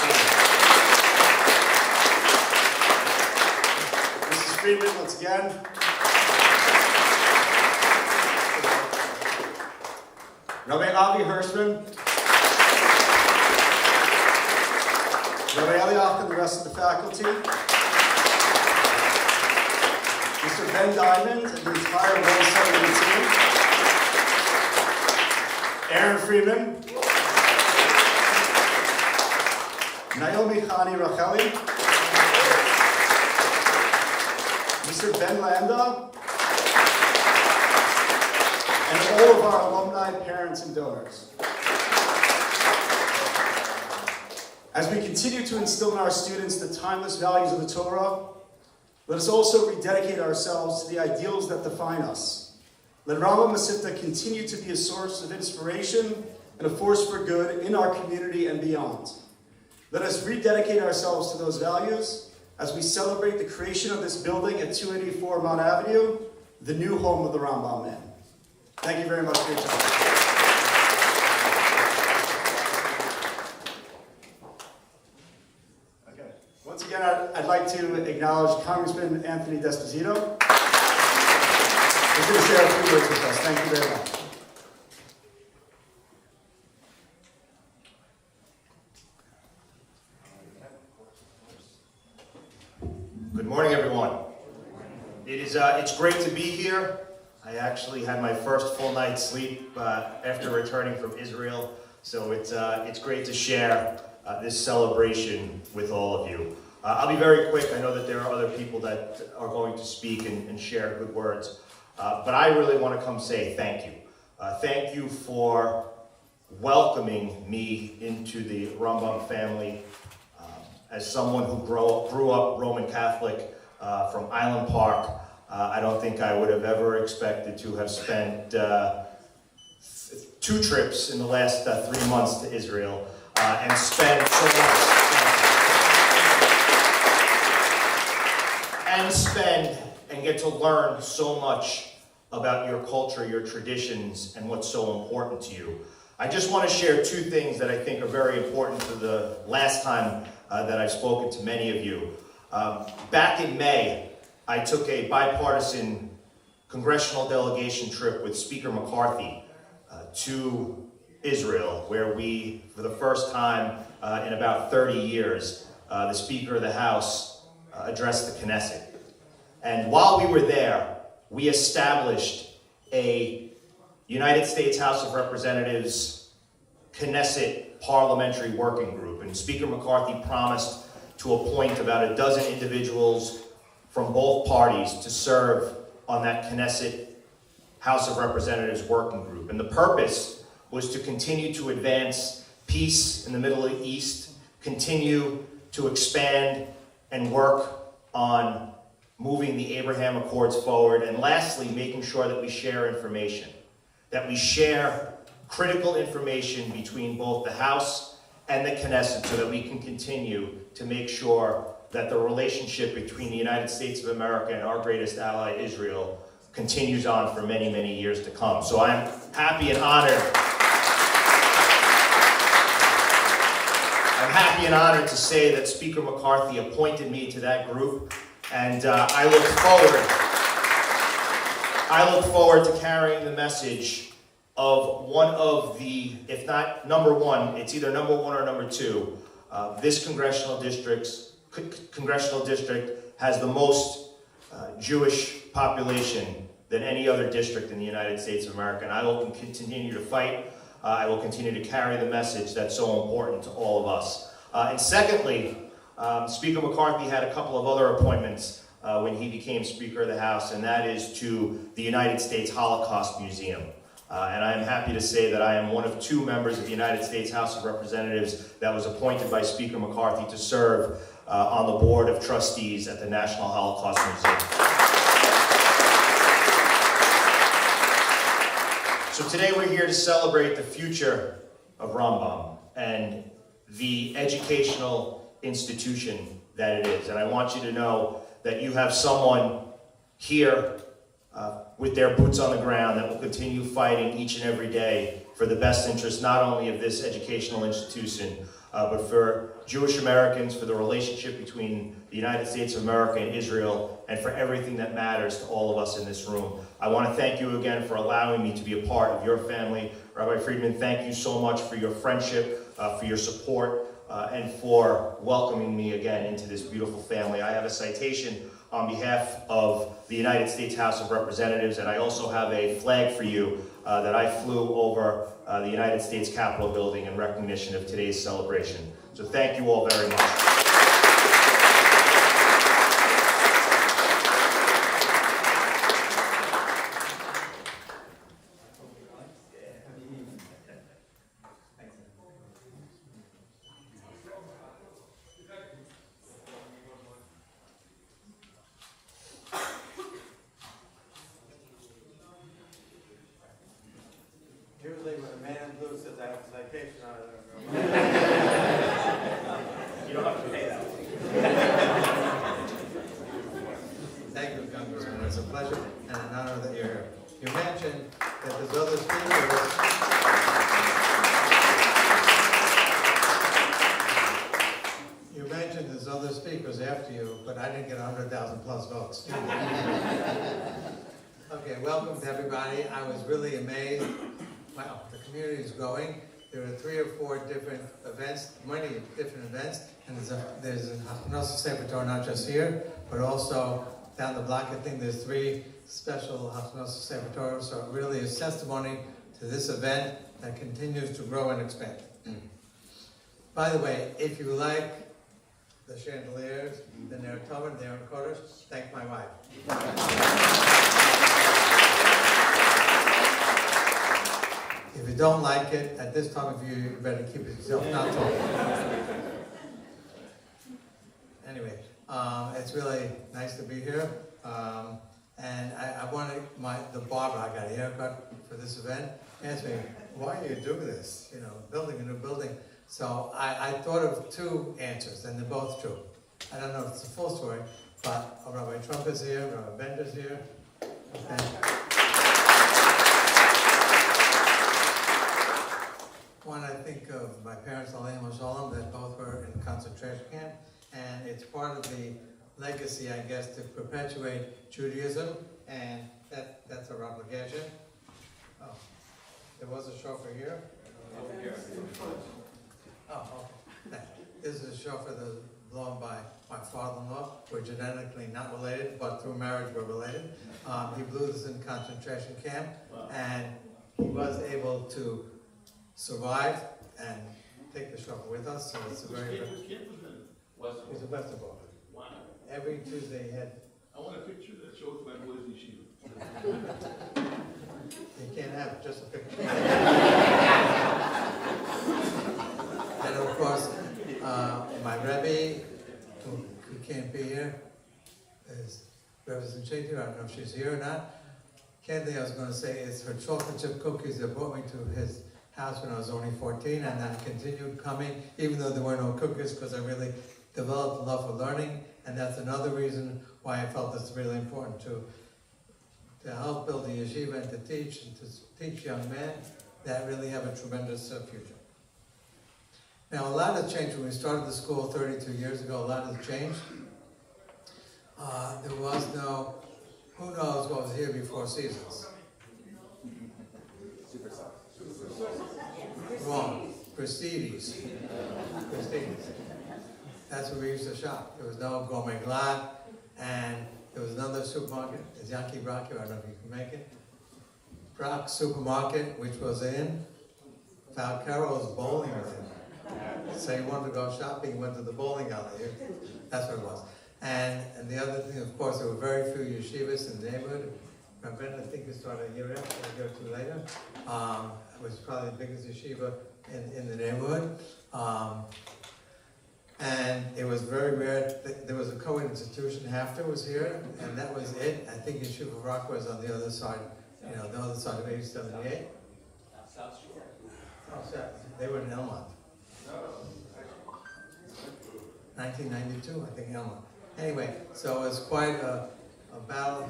Mrs. Freeman, once again. Rabbi Avi Hirschman. Rabbi Eliach and the rest of the faculty, Mr. Ben Diamond and the entire 170 team, Aaron Freeman, Naomi Chani Racheli, Mr. Ben Landa, and all of our alumni, parents, and donors. As we continue to instill in our students the timeless values of the Torah, let us also rededicate ourselves to the ideals that define us. Let Rambam Masifta continue to be a source of inspiration and a force for good in our community and beyond. Let us rededicate ourselves to those values as we celebrate the creation of this building at 284 Mount Avenue, the new home of the Rambam man. Thank you very much for your time. Once again, I'd like to acknowledge Congressman Anthony D'Esposito. He's going to share a few words with us. Thank you very much. Good morning, everyone. It's great to be here. I actually had my first full night's sleep after returning from Israel, so it's great to share this celebration with all of you. I'll be very quick. I know that there are other people that are going to speak and share good words, but I really want to come say thank you. Thank you for welcoming me into the Rambam family. As someone who grew up Roman Catholic from Island Park, I don't think I would have ever expected to have spent 2 trips in the last 3 months to Israel and spend so much and get to learn so much about your culture, your traditions, and what's so important to you. I just want to share 2 things that I think are very important for the last time that I've spoken to many of you. Back in May, I took a bipartisan congressional delegation trip with Speaker McCarthy to Israel, where we, for the first time in about 30 years, the Speaker of the House addressed the Knesset. And while we were there, we established a United States House of Representatives Knesset Parliamentary Working Group. And Speaker McCarthy promised to appoint about a dozen individuals from both parties to serve on that Knesset House of Representatives Working Group. And the purpose was to continue to advance peace in the Middle East, continue to expand and work on moving the Abraham Accords forward, and lastly, making sure that we share information, that we share critical information between both the House and the Knesset so that we can continue to make sure that the relationship between the United States of America and our greatest ally, Israel, continues on for many, many years to come. So I'm happy and honored. I'm happy and honored to say that Speaker McCarthy appointed me to that group, and I look forward to carrying the message of one of the, if not number one, it's either number one or number two. This congressional district has the most Jewish population than any other district in the United States of America, and I will continue to fight. I will continue to carry the message that's so important to all of us. And secondly, Speaker McCarthy had a couple of other appointments when he became Speaker of the House, and that is to the United States Holocaust Museum. And I am happy to say that I am one of two members of the United States House of Representatives that was appointed by Speaker McCarthy to serve on the Board of Trustees at the National Holocaust Museum. So today we're here to celebrate the future of Rambam and the educational institution that it is. And I want you to know that you have someone here with their boots on the ground that will continue fighting each and every day for the best interest not only of this educational institution, but for Jewish Americans, for the relationship between the United States of America and Israel, and for everything that matters to all of us in this room. I want to thank you again for allowing me to be a part of your family. Rabbi Friedman, thank you so much for your friendship, for your support, and for welcoming me again into this beautiful family. I have a citation on behalf of the United States House of Representatives, and I also have a flag for you that I flew over the United States Capitol building in recognition of today's celebration. So thank you all very much. Usually when a man loses, I have a citation on it. You don't have to pay that. Thank you, Congressman. It's a pleasure and an honor that you're here. You mentioned that there's other speakers. You mentioned there's other speakers after you, but I didn't get 100,000 plus votes. Okay, welcome to everybody. I was really amazed. Wow, the community is growing. There are 3 or 4 different events, many different events, and there's an Hafnosa Sefer Torah not just here, but also down the block. I think there's 3 special Hafnosa Sefer Torah, so it really is testimony to this event that continues to grow and expand. By the way, if you like the chandeliers, then they're covered, they're in quarters. Thank my wife. If you don't like it, at this time of year, you better keep it yourself, not talking. Anyway, it's really nice to be here. And I wanted the barber, I got a haircut for this event, asked me, why do you do this? You know, building a new building. So I thought of 2 answers, and they're both true. I don't know if it's a full story, but Rabbi Trump is here, Rabbi Bender's here. Okay. When I think of my parents, Aleim Shalom, that both were in concentration camp, and it's part of the legacy, I guess, to perpetuate Judaism, and that's our obligation. Oh, there was a shofar here? Oh, okay. This is a shofar that was blown by my father-in-law. We're genetically not related, but through marriage we're related. He blew this in concentration camp, and he was able to survive and take the shofar with us. So it's a very good. He's a Westerbork. Wow. Every Tuesday he had. I want a picture that shows my boy's yeshiva. You can't have it, just a picture. And of course, my Rebbe, who can't be here, is Rebbe Zincheti. I don't know if she's here or not. Candy, I was going to say, it's her chocolate chip cookies that brought me to his house when I was only 14, and then continued coming, even though there were no cookies, because I really developed a love for learning, and that's another reason why I felt it's really important to help build the yeshiva and to teach young men that really have a tremendous future. Now, a lot has changed. When we started the school 32 years ago, a lot has changed. There was no, who knows what was here before Seasons? Wrong. Prestige. That's where we used to shop. There was no Gourmet Glad, and there was another supermarket. It's Yankee Brock here. I don't know if you can make it. Brock Supermarket, which was in Val Carroll's bowling alley. So you wanted to go shopping, went to the bowling alley. That's what it was. And the other thing, of course, there were very few yeshivas in the neighborhood. Rabin, I think it started a year after, a year or two later. It was probably the biggest yeshiva in the neighborhood. And it was very rare. There was a co-ed institution. Hafter was here, and that was it. I think Yeshiva Rock was on the other side, the other side of 878. South Shore. Oh, they were in Elmont. 1992, I think, Elmont. Anyway, so it was quite a battle.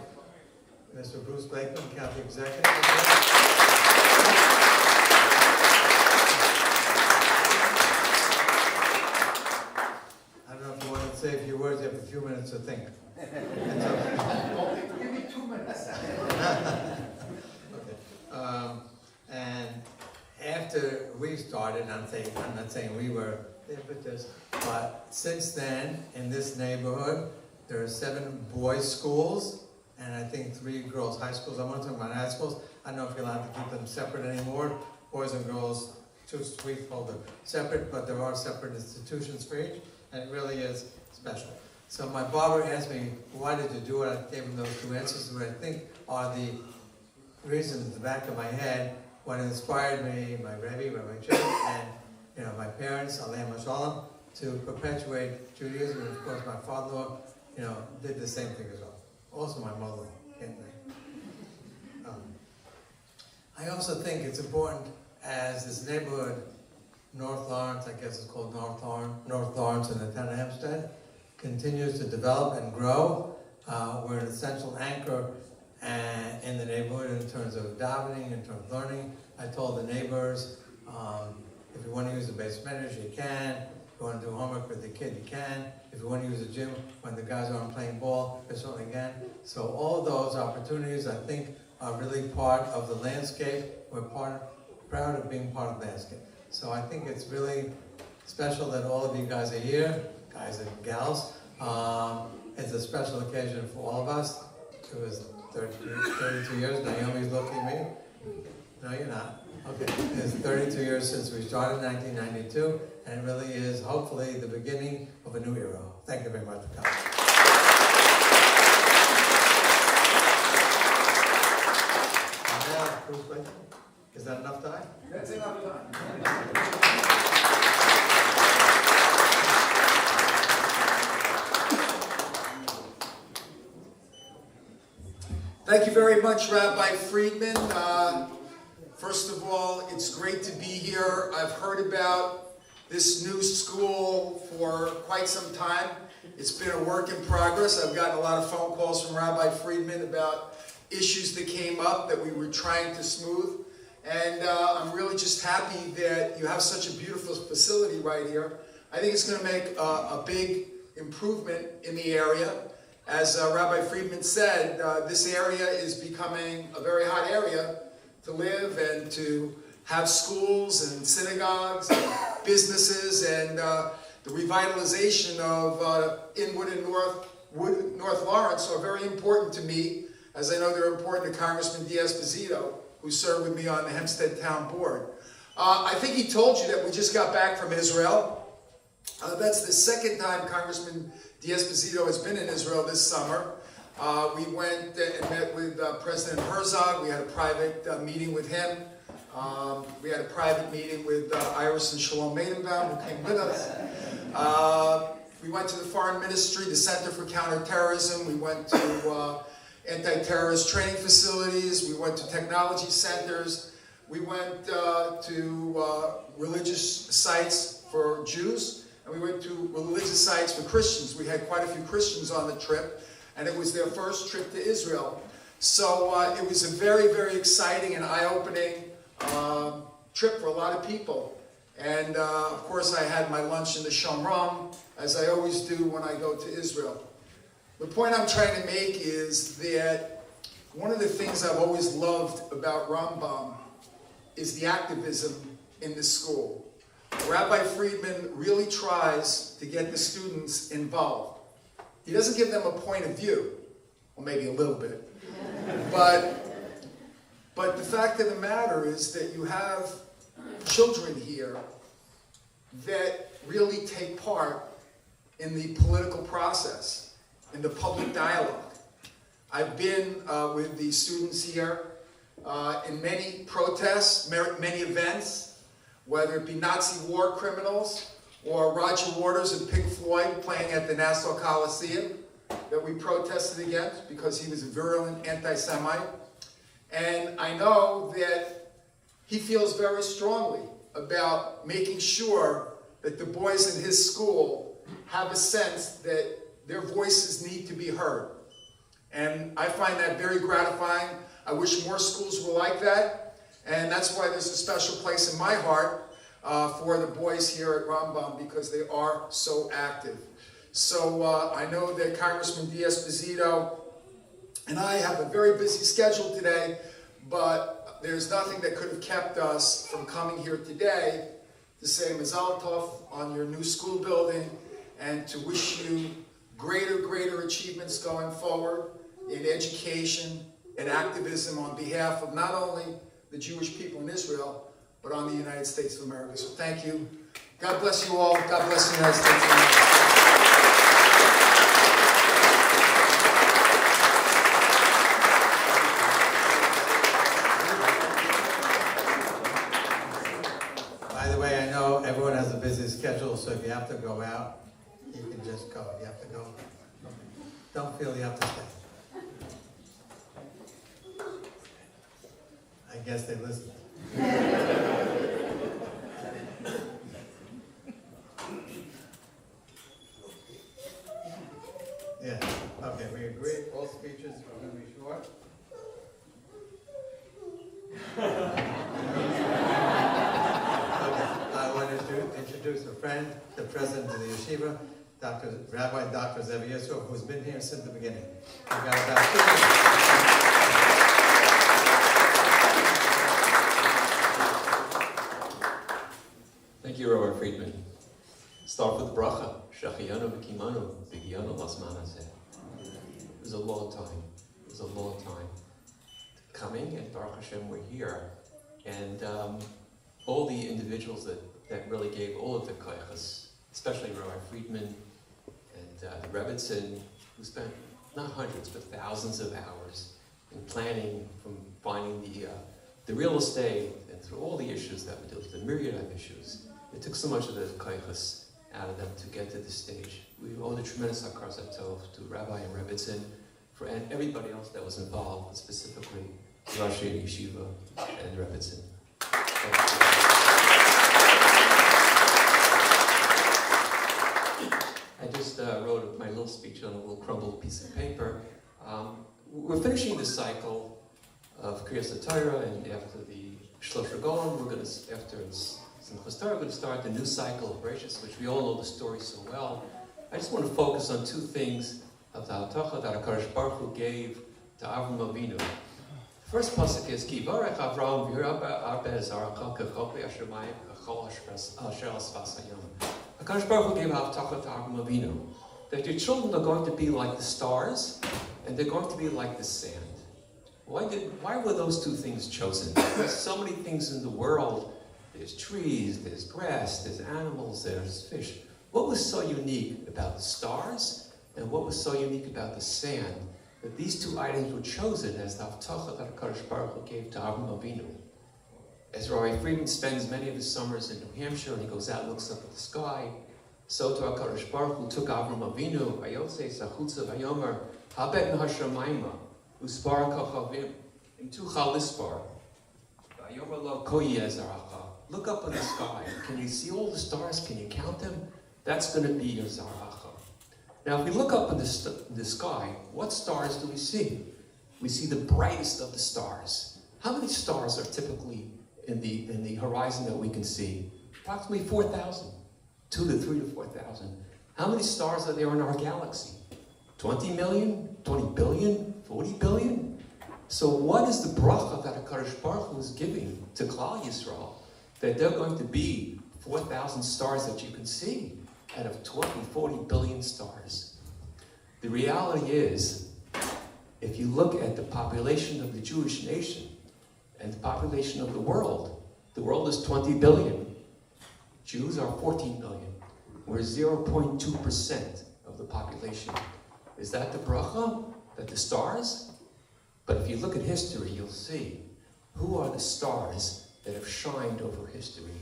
Mr. Bruce Blakeman, County Executive. I don't know if you want to say a few words. You have a few minutes to think. Give me 2 minutes. Okay. And after we started, I'm not saying we were the impetus, but since then, in this neighborhood, there are 7 boys' schools, and I think 3 girls' high schools. I'm not talking about high schools. I don't know if you're allowed to keep them separate anymore. Boys and girls, 2 streets hold them separate, but there are separate institutions for each, and it really is special. So my barber asked me, why did you do it? I gave him those 2 answers, which I think are the reasons in the back of my head, what inspired me, my Rebbe, Rabbi Chip, and my parents, Aleim Shalom, to perpetuate Judaism. And of course, my father-in-law, did the same thing as well. Also, my mother, can't they? I also think it's important as this neighborhood, North Lawrence, I guess it's called North Lawrence and the town of Hempstead, continues to develop and grow. We're an essential anchor in the neighborhood in terms of davening, in terms of learning. I told the neighbors, if you want to use the base measures, you can. If you want to do homework with the kid, you can. If you want to use the gym when the guys aren't playing ball, you certainly can. So all of those opportunities, I think, are really part of the landscape. We're proud of being part of the landscape. So I think it's really special that all of you guys are here, guys and gals. It's a special occasion for all of us. It was 32 years. Naomi's looking at me. No, you're not. Okay, it's 32 years since we started in 1992, and it really is, hopefully, the beginning of a new era. Thank you very much for coming. And now, Bruce Blakeman, is that enough time? That's enough time. Thank you very much, Rabbi Friedman. First of all, it's great to be here. I've heard about this new school for quite some time. It's been a work in progress. I've gotten a lot of phone calls from Rabbi Friedman about issues that came up that we were trying to smooth. And I'm really just happy that you have such a beautiful facility right here. I think it's going to make a big improvement in the area. As Rabbi Friedman said, this area is becoming a very hot area to live and to have schools and synagogues and businesses, and the revitalization of Inwood and North Lawrence are very important to me, as I know they're important to Congressman Diaz-Bazito, who served with me on the Hempstead Town Board. I think he told you that we just got back from Israel. That's the second time Congressman Diaz-Bazito has been in Israel this summer. We went and met with President Herzog. We had a private meeting with him. We had a private meeting with Iris and Shalom Maidenbaum, who came with us. We went to the Foreign Ministry, the Center for Counterterrorism. We went to anti-terrorist training facilities. We went to technology centers. We went to religious sites for Jews, and we went to religious sites for Christians. We had quite a few Christians on the trip, and it was their first trip to Israel. So it was a very, very exciting and eye-opening trip for a lot of people. And of course, I had my lunch in the Shomron, as I always do when I go to Israel. The point I'm trying to make is that one of the things I've always loved about Rambam is the activism in the school. Rabbi Friedman really tries to get the students involved. He doesn't give them a point of view, or maybe a little bit, but the fact of the matter is that you have children here that really take part in the political process, in the public dialogue. I've been with the students here in many protests, many events, whether it be Nazi war criminals or Roger Waters and Pink Floyd playing at the Nassau Coliseum that we protested against because he was a virulent anti-Semite. And I know that he feels very strongly about making sure that the boys in his school have a sense that their voices need to be heard. And I find that very gratifying. I wish more schools were like that. And that's why there's a special place in my heart for the boys here at Rambam, because they are so active. So I know that Congressman Diaz-Bazito and I have a very busy schedule today, but there's nothing that could have kept us from coming here today to say Mazal Tov on your new school building and to wish you greater achievements going forward in education and activism on behalf of not only the Jewish people in Israel, but on the United States of America. So thank you. God bless you all. God bless the United States of America. By the way, I know everyone has a busy schedule, so if you have to go out, you can just go. If you have to go, don't feel you have to stay. I guess they listen. Yeah, okay, we agree. All speeches are going to be short. I want to introduce a friend, the president of the yeshiva, Rabbi Dr. Zev Yisroel, who's been here since the beginning. We've got about 2 minutes. Thank you, Rabbi Friedman. Start with the bracha. Shachiyanu v'kimanu v'giyanu lasman hazeh. It was a long time. It was a long time coming, and Baruch Hashem, we're here. And all the individuals that really gave all of the koyachas, especially Rabbi Friedman and the Rebbitzin, who spent not hundreds but thousands of hours in planning, from finding the real estate and through all the issues that we dealt with, the myriad of issues. It took so much of the koyachas out of them to get to this stage. We owe the tremendous hakar tov to Rabbi and Rebbitzin, and everybody else that was involved, but specifically Rashi Yeshiva and Rebbitzin. I just wrote my little speech on a little crumbled piece of paper. We're finishing the cycle of Kriyas HaTorah, and after the Shlosh Regalim, we're going to, after Simchas Torah, we're going to start the new cycle of Bereshis, which we all know the story so well. I just want to focus on two things of the Haftacha that HaKadosh Baruch Hu gave to Avram Avinu. The first pasuk is Ki Varech Avram v'Yirabeh Zarach Kechokli Asher Mayim Kechol Asher Asvas Hayom. HaKadosh Baruch Hu gave Haftacha to Avram Avinu that your children are going to be like the stars and they're going to be like the sand. Why were those two things chosen? There's so many things in the world. There's trees, there's grass, there's animals, there's fish. What was so unique about the stars and what was so unique about the sand that these two items were chosen as the Haftacha that HaKadosh Baruch Hu gave to Avram Avinu? As Rabbi Friedman spends many of his summers in New Hampshire and he goes out and looks up at the sky, so to HaKadosh Baruch Hu took Avram Avinu, Vayotze Sachutza Vayomer, Habek Nahashamayma, Uspar Kachavim, Imtucha Lispar, Vayomer Lo Koyi Ezaracha. Look up in the sky. Can you see all the stars? Can you count them? That's going to be your Zaracha. Now, if we look up in the sky, what stars do we see? We see the brightest of the stars. How many stars are typically in the horizon that we can see? Approximately 4,000. 2 to 3 to 4,000. How many stars are there in our galaxy? 20 million? 20 billion? 40 billion? So what is the bracha that HaKadosh Baruch Hu is giving to Klal Yisrael? That they're going to be 4,000 stars that you can see out of 20, 40 billion stars. The reality is, if you look at the population of the Jewish nation and the population of the world is 20 billion. Jews are 14 million. We're 0.2% of the population. Is that the bracha? That the stars? But if you look at history, you'll see who are the stars that have shined over history.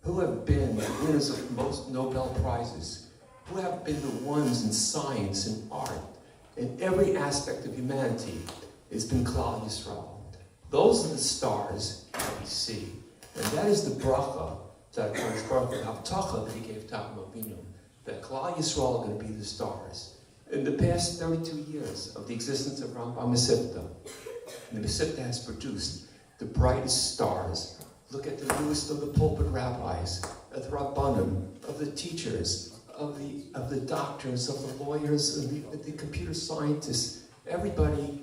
Who have been the winners of most Nobel Prizes? Who have been the ones in science and art? In every aspect of humanity, it's been Klal Yisrael. Those are the stars that we see. And that is the bracha that HaKadosh Baruch Hu, the Haftacha that he gave to Avram Avinu, that Klal Yisrael are going to be the stars. In the past 32 years of the existence of Rambam Mesivta, the Mesivta has produced the brightest stars. Look at the newest of the pulpit rabbis, of the Rabbanim, of the teachers, of the doctors, of the lawyers, of the computer scientists. Everybody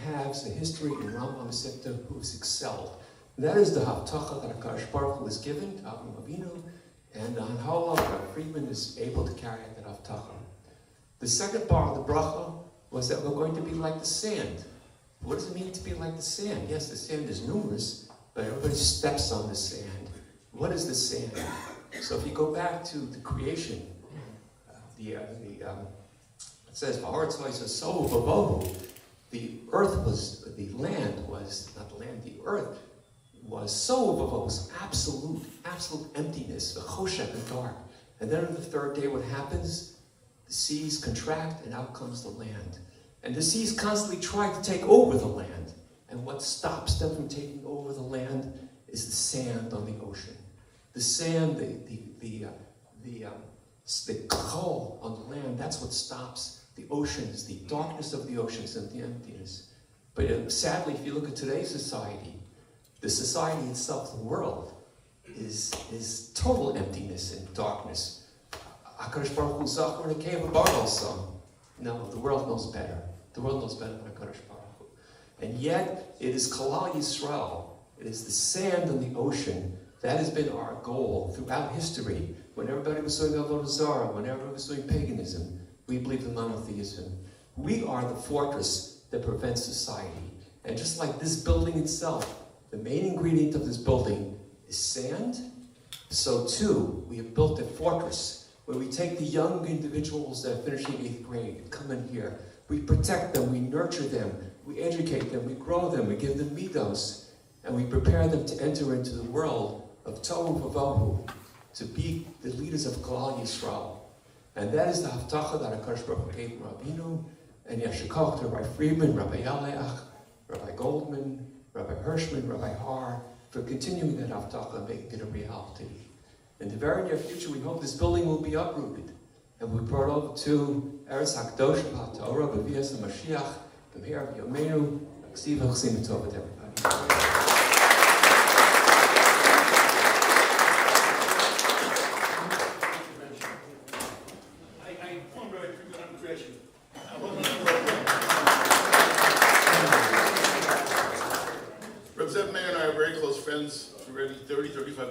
has a history in Rambam Mesivta who has excelled. That is the Haftacha that HaKadosh Baruch Hu was given to Avram Avinu, and on how long Friedman is able to carry out that Haftacha. The second part of the bracha was that we're going to be like the sand. What does it mean to be like the sand? Yes, the sand is numerous, but everybody steps on the sand. What is the sand? So if you go back to the creation, it says, the earth was, the land was, not the land, the earth was so was absolute emptiness, the choshek and dark. And then on the third day, what happens? The seas contract and out comes the land. And the seas constantly try to take over the land. And what stops them from taking over the land is the sand on the ocean. The sand, the coal on the land, that's what stops the oceans, the darkness of the oceans and the emptiness. But sadly, if you look at today's society, the society itself, the world, is total emptiness and darkness. HaKadosh Baruch Hu zach, we're in a cave of Baruch. No, the world knows better. The world knows better than HaKadosh Baruch Hu. And yet, it is Klal Yisrael, it is the sand on the ocean, that has been our goal throughout history. When everybody was doing Avodah Zarah, when everybody was doing paganism, we believe in monotheism. We are the fortress that prevents society. And just like this building itself, the main ingredient of this building is sand, so too, we have built a fortress where we take the young individuals that are finishing 8th grade and come in here. We protect them, we nurture them, we educate them, we grow them, we give them midos, and we prepare them to enter into the world of Tohu Vavohu, to be the leaders of Klal Yisrael. And that is the Haftacha that HaKadosh Baruch Hu gave Rabbeinu, and Yashikach to Rabbi Friedman, Rabbi Yaleach, Rabbi Goldman, Rabbi Hirschman, Rabbi Har, for continuing that Haftacha and making it a reality. In the very near future, we hope this building will be uprooted and we'll be brought over to Eretz HaKadosh, HaTorah, B'vias HaMashiach, B'meir V'yomeinu, Ksiv HaChzim Tov, everybody.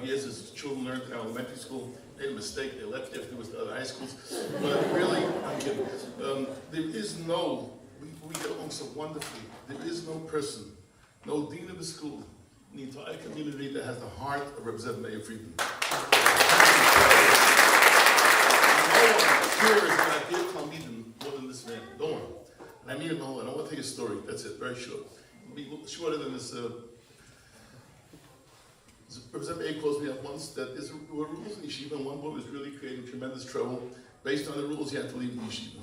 25 years as children learned in elementary school. Made a mistake, they left afterwards to other high schools. But really, I'm kidding. There is no, we get along so wonderfully. There is no person, no dean of the school, in the entire community that has the heart of Representative Mayor Friedman. No one here is going to give Talmidim more than this man. No one. And I mean it the whole. I want to take a story. That's it, very short. It'll be shorter than this. Representative A calls me up once that there were rules in yeshiva, and one boy was really creating tremendous trouble. Based on the rules, he had to leave the yeshiva.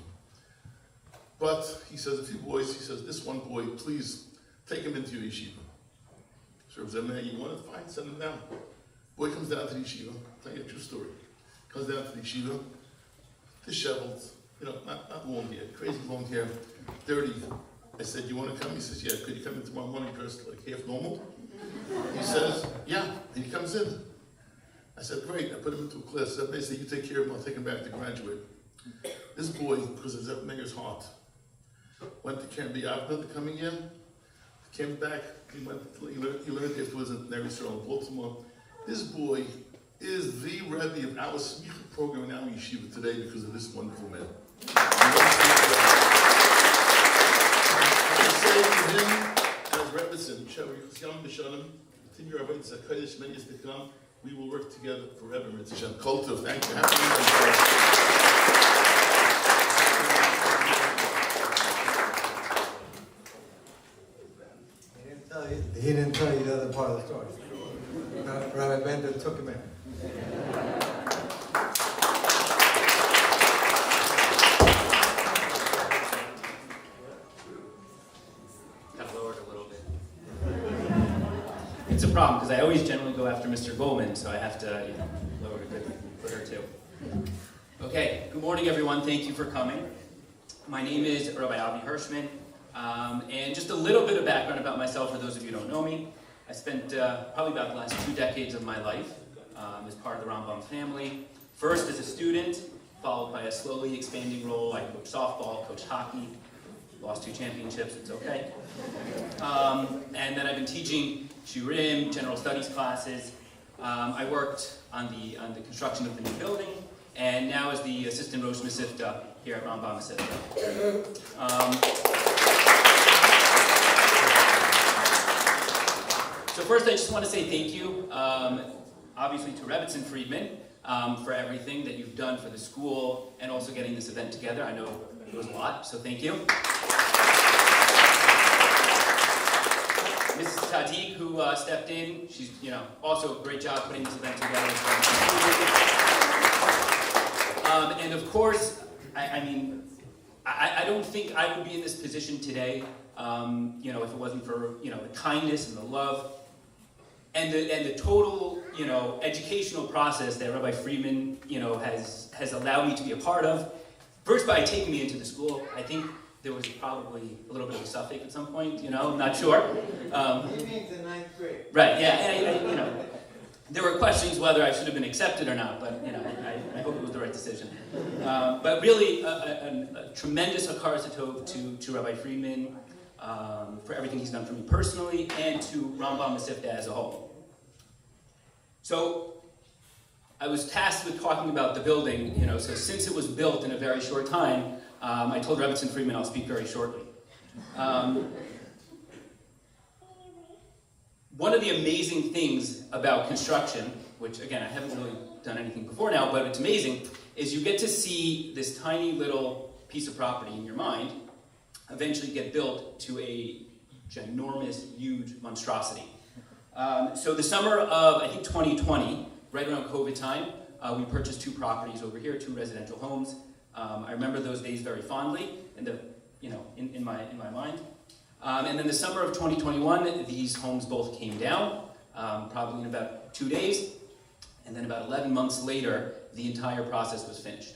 But he says, a few boys, he says, this one boy, please take him into your yeshiva. So Representative, you want to find, send him down. Boy comes down to the yeshiva, I'll tell you a true story. Comes down to the yeshiva, disheveled, not long hair, crazy long hair, dirty. I said, you want to come? He says, yeah, could you come in tomorrow morning dressed like half normal? He says, yeah, and he comes in. I said, great, I put him into a class. They said, you take care of him, I'll take him back to graduate. This boy, because of that mayor's heart, went to Camp Avner the coming year, came back, he learned afterwards at Neri Israel in Baltimore. This boy is the Rebbe of our Smicha program in our yeshiva today because of this wonderful man. I say to him, as Rebbetzin, continue our way to Kodesh, many years to come, we will work together forever. Mitzvah Shem Kol Tov. Thank you. Happy He didn't tell you the other part of the story. Rabbi Bender took him in. It's a problem because I always generally go after Mr. Goldman, so I have to lower it for her too. Okay, good morning everyone. Thank you for coming. My name is Rabbi Avi Hirschman, and just a little bit of background about myself for those of you who don't know me. I spent probably about the last 2 decades of my life as part of the Rambam family. First as a student, followed by a slowly expanding role. I coached softball, coached hockey, lost 2 championships, it's okay. And then I've been teaching Shurim, general studies classes. I worked on the construction of the new building, and now as the assistant Rosh Masifta here at Rambam Masifta. So first I just want to say thank you, obviously to Rebbetzin Friedman for everything that you've done for the school and also getting this event together. I know it was a lot, so thank you. Mrs. Tadiq, who stepped in, she's also a great job putting this event together. And of course, I don't think I would be in this position today, if it wasn't for the kindness and the love and the total educational process that Rabbi Friedman has allowed me to be a part of. First, by taking me into the school, I think there was probably a little bit of a suffix at some point, I'm not sure. He means the 9th grade. Right, yeah, and there were questions whether I should have been accepted or not, but I hope it was the right decision. But really, a tremendous hakaras hatov to Rabbi Friedman for everything he's done for me personally and to Rambam Masifta as a whole. So, I was tasked with talking about the building, so since it was built in a very short time, I told Rebbetzin Friedman I'll speak very shortly. One of the amazing things about construction, which again I haven't really done anything before now, but it's amazing, is you get to see this tiny little piece of property in your mind eventually get built to a ginormous, huge monstrosity. So the summer of, I think, 2020, right around COVID time, we purchased 2 properties over here, 2 residential homes. I remember those days very fondly, in my mind. And then the summer of 2021, these homes both came down, probably in about 2 days. And then about 11 months later, the entire process was finished.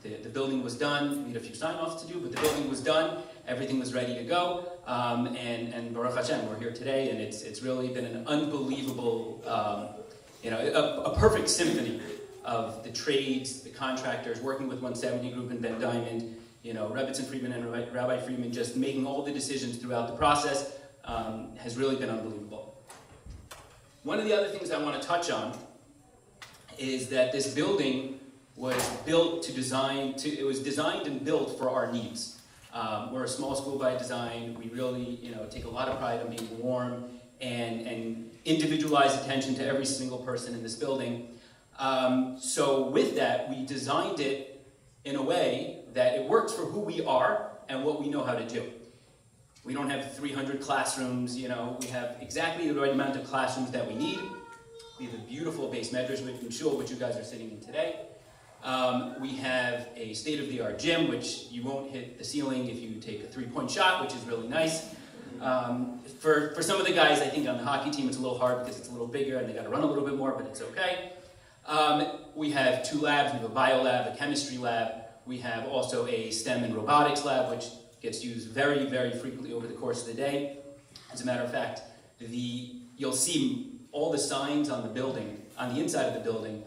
The building was done. We had a few sign-offs to do, but the building was done. Everything was ready to go. And Baruch Hashem, we're here today, and it's really been an unbelievable, a perfect symphony of the trades, the contractors, working with 170 Group and Ben Diamond, Rebbetzin Friedman and Rabbi Friedman just making all the decisions throughout the process has really been unbelievable. One of the other things I want to touch on is that this building was built it was designed and built for our needs. We're a small school by design. We really, take a lot of pride in being warm and individualized attention to every single person in this building. So with that, we designed it in a way that it works for who we are and what we know how to do. We don't have 300 classrooms, we have exactly the right amount of classrooms that we need. We have a beautiful base medrash shul, which you guys are sitting in today. We have a state-of-the-art gym, which you won't hit the ceiling if you take a three-point shot, which is really nice. For some of the guys, I think on the hockey team, it's a little hard because it's a little bigger and they got to run a little bit more, but it's okay. We have 2 labs. We have a bio lab, a chemistry lab. We have also a STEM and robotics lab, which gets used very, very frequently over the course of the day. As a matter of fact, you'll see all the signs on the building, on the inside of the building,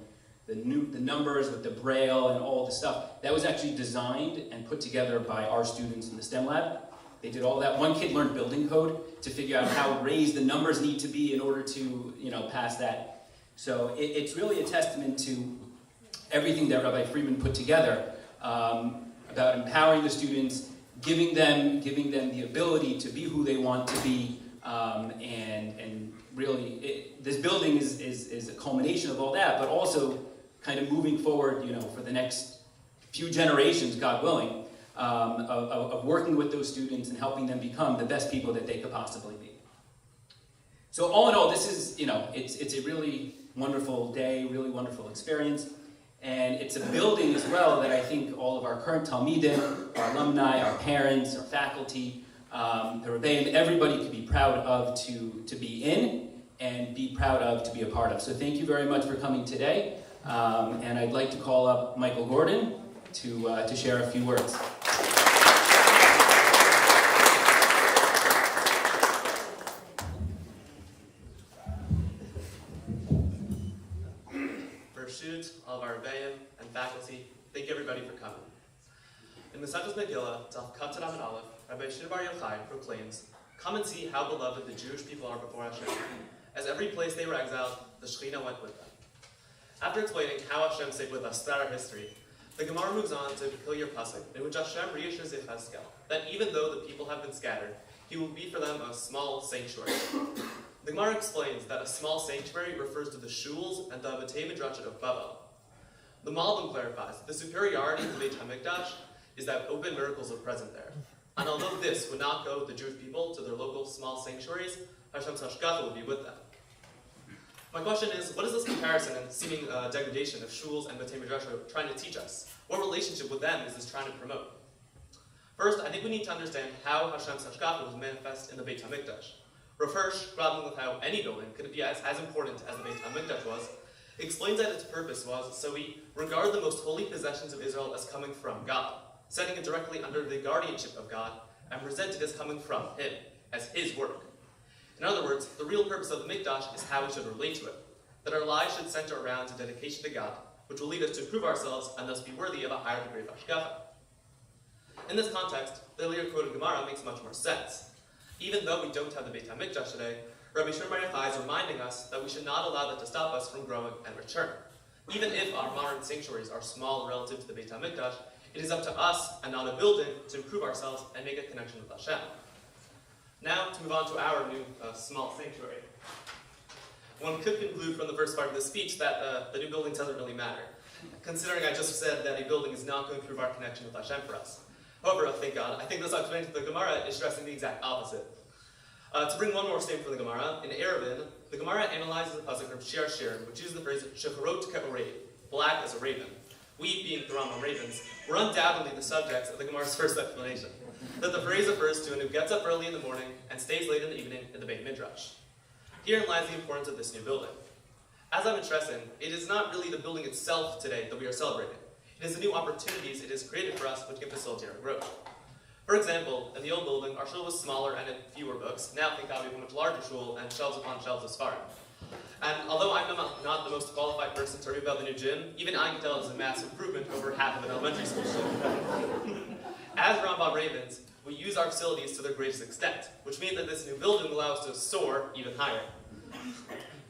the numbers with the braille and all the stuff. That was actually designed and put together by our students in the STEM lab. They did all that. One kid learned building code to figure out how raised the numbers need to be in order to, pass that. So it's really a testament to everything that Rabbi Friedman put together about empowering the students, giving them the ability to be who they want to be, and really, this building is a culmination of all that, but also kind of moving forward, for the next few generations, God willing, of working with those students and helping them become the best people that they could possibly be. So all in all, this is, it's a really wonderful day, really wonderful experience. And it's a building as well that I think all of our current Talmidim, our alumni, our parents, our faculty, the Rebbeim, everybody could be proud of to be in and be proud of to be a part of. So thank you very much for coming today. And I'd like to call up Michael Gordon to share a few words. All of our Rebbeim and faculty, thank you everybody for coming. In the Masechtas Megillah, Daf Kaf Tzad Amud Aleph, Rabbi Shir Bar Yochai proclaims, "Come and see how beloved the Jewish people are before Hashem. As every place they were exiled, the Shekhinah went with them." After explaining how Hashem stayed with us throughout our history, the Gemara moves on to a peculiar pasuk in which Hashem reassures Yechezkel that even though the people have been scattered, He will be for them a small sanctuary. The Gemara explains that a small sanctuary refers to the shuls and the Batei Midrashet of Babel. The Malbim clarifies that the superiority of the Beit HaMikdash is that open miracles are present there. And although this would not go with the Jewish people to their local small sanctuaries, Hashem's Hashgacha would be with them. My question is, what is this comparison and seeming degradation of shuls and Batei Midrash trying to teach us? What relationship with them is this trying to promote? First, I think we need to understand how Hashem's Hashgacha was manifest in the Beit HaMikdash. Rav Hirsch, grappling with how any building could be as important as the Beit HaMikdash was, explains that its purpose was so we regard the most holy possessions of Israel as coming from God, setting it directly under the guardianship of God, and present it as coming from Him, as His work. In other words, the real purpose of the Mikdash is how we should relate to it, that our lives should center around a dedication to God, which will lead us to improve ourselves and thus be worthy of a higher degree of Hashgacha. In this context, the earlier quoted Gemara makes much more sense. Even though we don't have the Beit HaMikdash today, Rabbi Shimon Bar Yochai is reminding us that we should not allow that to stop us from growing and maturing. Even if our modern sanctuaries are small relative to the Beit HaMikdash, it is up to us and not a building to improve ourselves and make a connection with Hashem. Now to move on to our new small sanctuary. One could conclude from the first part of this speech that the new building doesn't really matter, considering I just said that a building is not going to improve our connection with Hashem for us. However, thank God, I think this explanation of the Gemara is stressing the exact opposite. To bring one more statement from the Gemara, in Eruvin, the Gemara analyzes the pasuk from Shir Shir, which uses the phrase "Shecharot ke'orei," black as a raven. We, being the Rambam ravens, were undoubtedly the subjects of the Gemara's first explanation, that the phrase refers to one who gets up early in the morning and stays late in the evening in the Beit Midrash. Herein lies the importance of this new building. As I've been stressing, it is not really the building itself today that we are celebrating. It is the new opportunities it has created for us which can facilitate our growth. For example, in the old building, our shul was smaller and had fewer books. Now, thank God, we have a much larger shul and shelves upon shelves of Sfarim. And although I'm not the most qualified person to review about the new gym, even I can tell it's a massive improvement over half of an elementary school gym. As Rambam Ravens, we use our facilities to their greatest extent, which means that this new building allows us to soar even higher.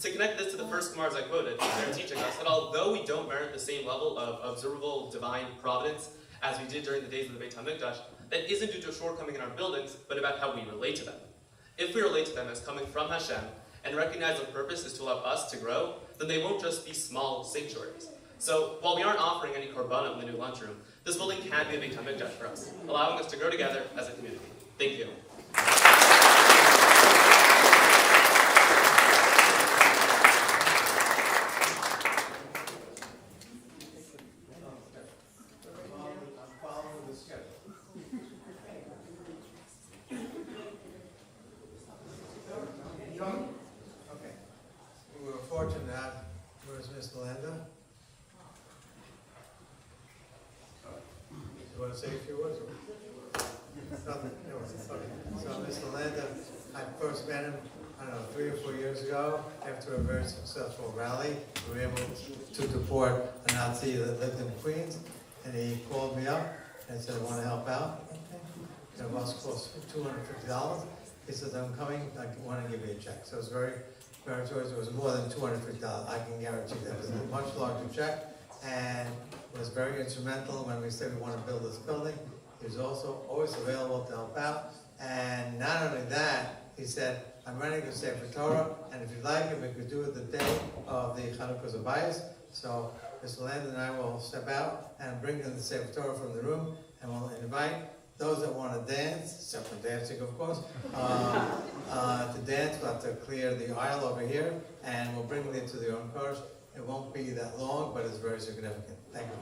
To connect this to the first Gemara I quoted, they're teaching us that although we don't merit the same level of observable divine providence as we did during the days of the Beit HaMikdash, that isn't due to a shortcoming in our buildings, but about how we relate to them. If we relate to them as coming from Hashem, and recognize the purpose is to allow us to grow, then they won't just be small sanctuaries. So, while we aren't offering any korbanot in the new lunchroom, this building can be a Beit HaMikdash for us, allowing us to grow together as a community. Thank you. We were fortunate to have, where's Miss Melinda? You want to say a few words? Nothing. No, okay. So Miss Melinda, I first met him, I don't know, 3 or 4 years ago, after a very successful rally. We were able to deport a Nazi that lived in Queens, and he called me up and said, I want to help out. Okay. It was cost $250. He said, I'm coming, I want to give you a check. So it was very meritorious. It was more than $250. I can guarantee that. It was a much larger check, and was very instrumental when we said we want to build this building. He was also always available to help out. And not only that, he said, I'm running a Sefer Torah, and if you'd like it, we could do it the day of the Chanukat Habayit. So Mr. Land and I will step out and bring in the Sefer Torah from the room, and we'll invite those that want to dance, except for dancing, of course, to dance. We'll have to clear the aisle over here, and we'll bring it to their own cars. It won't be that long, but it's very significant. Thank you.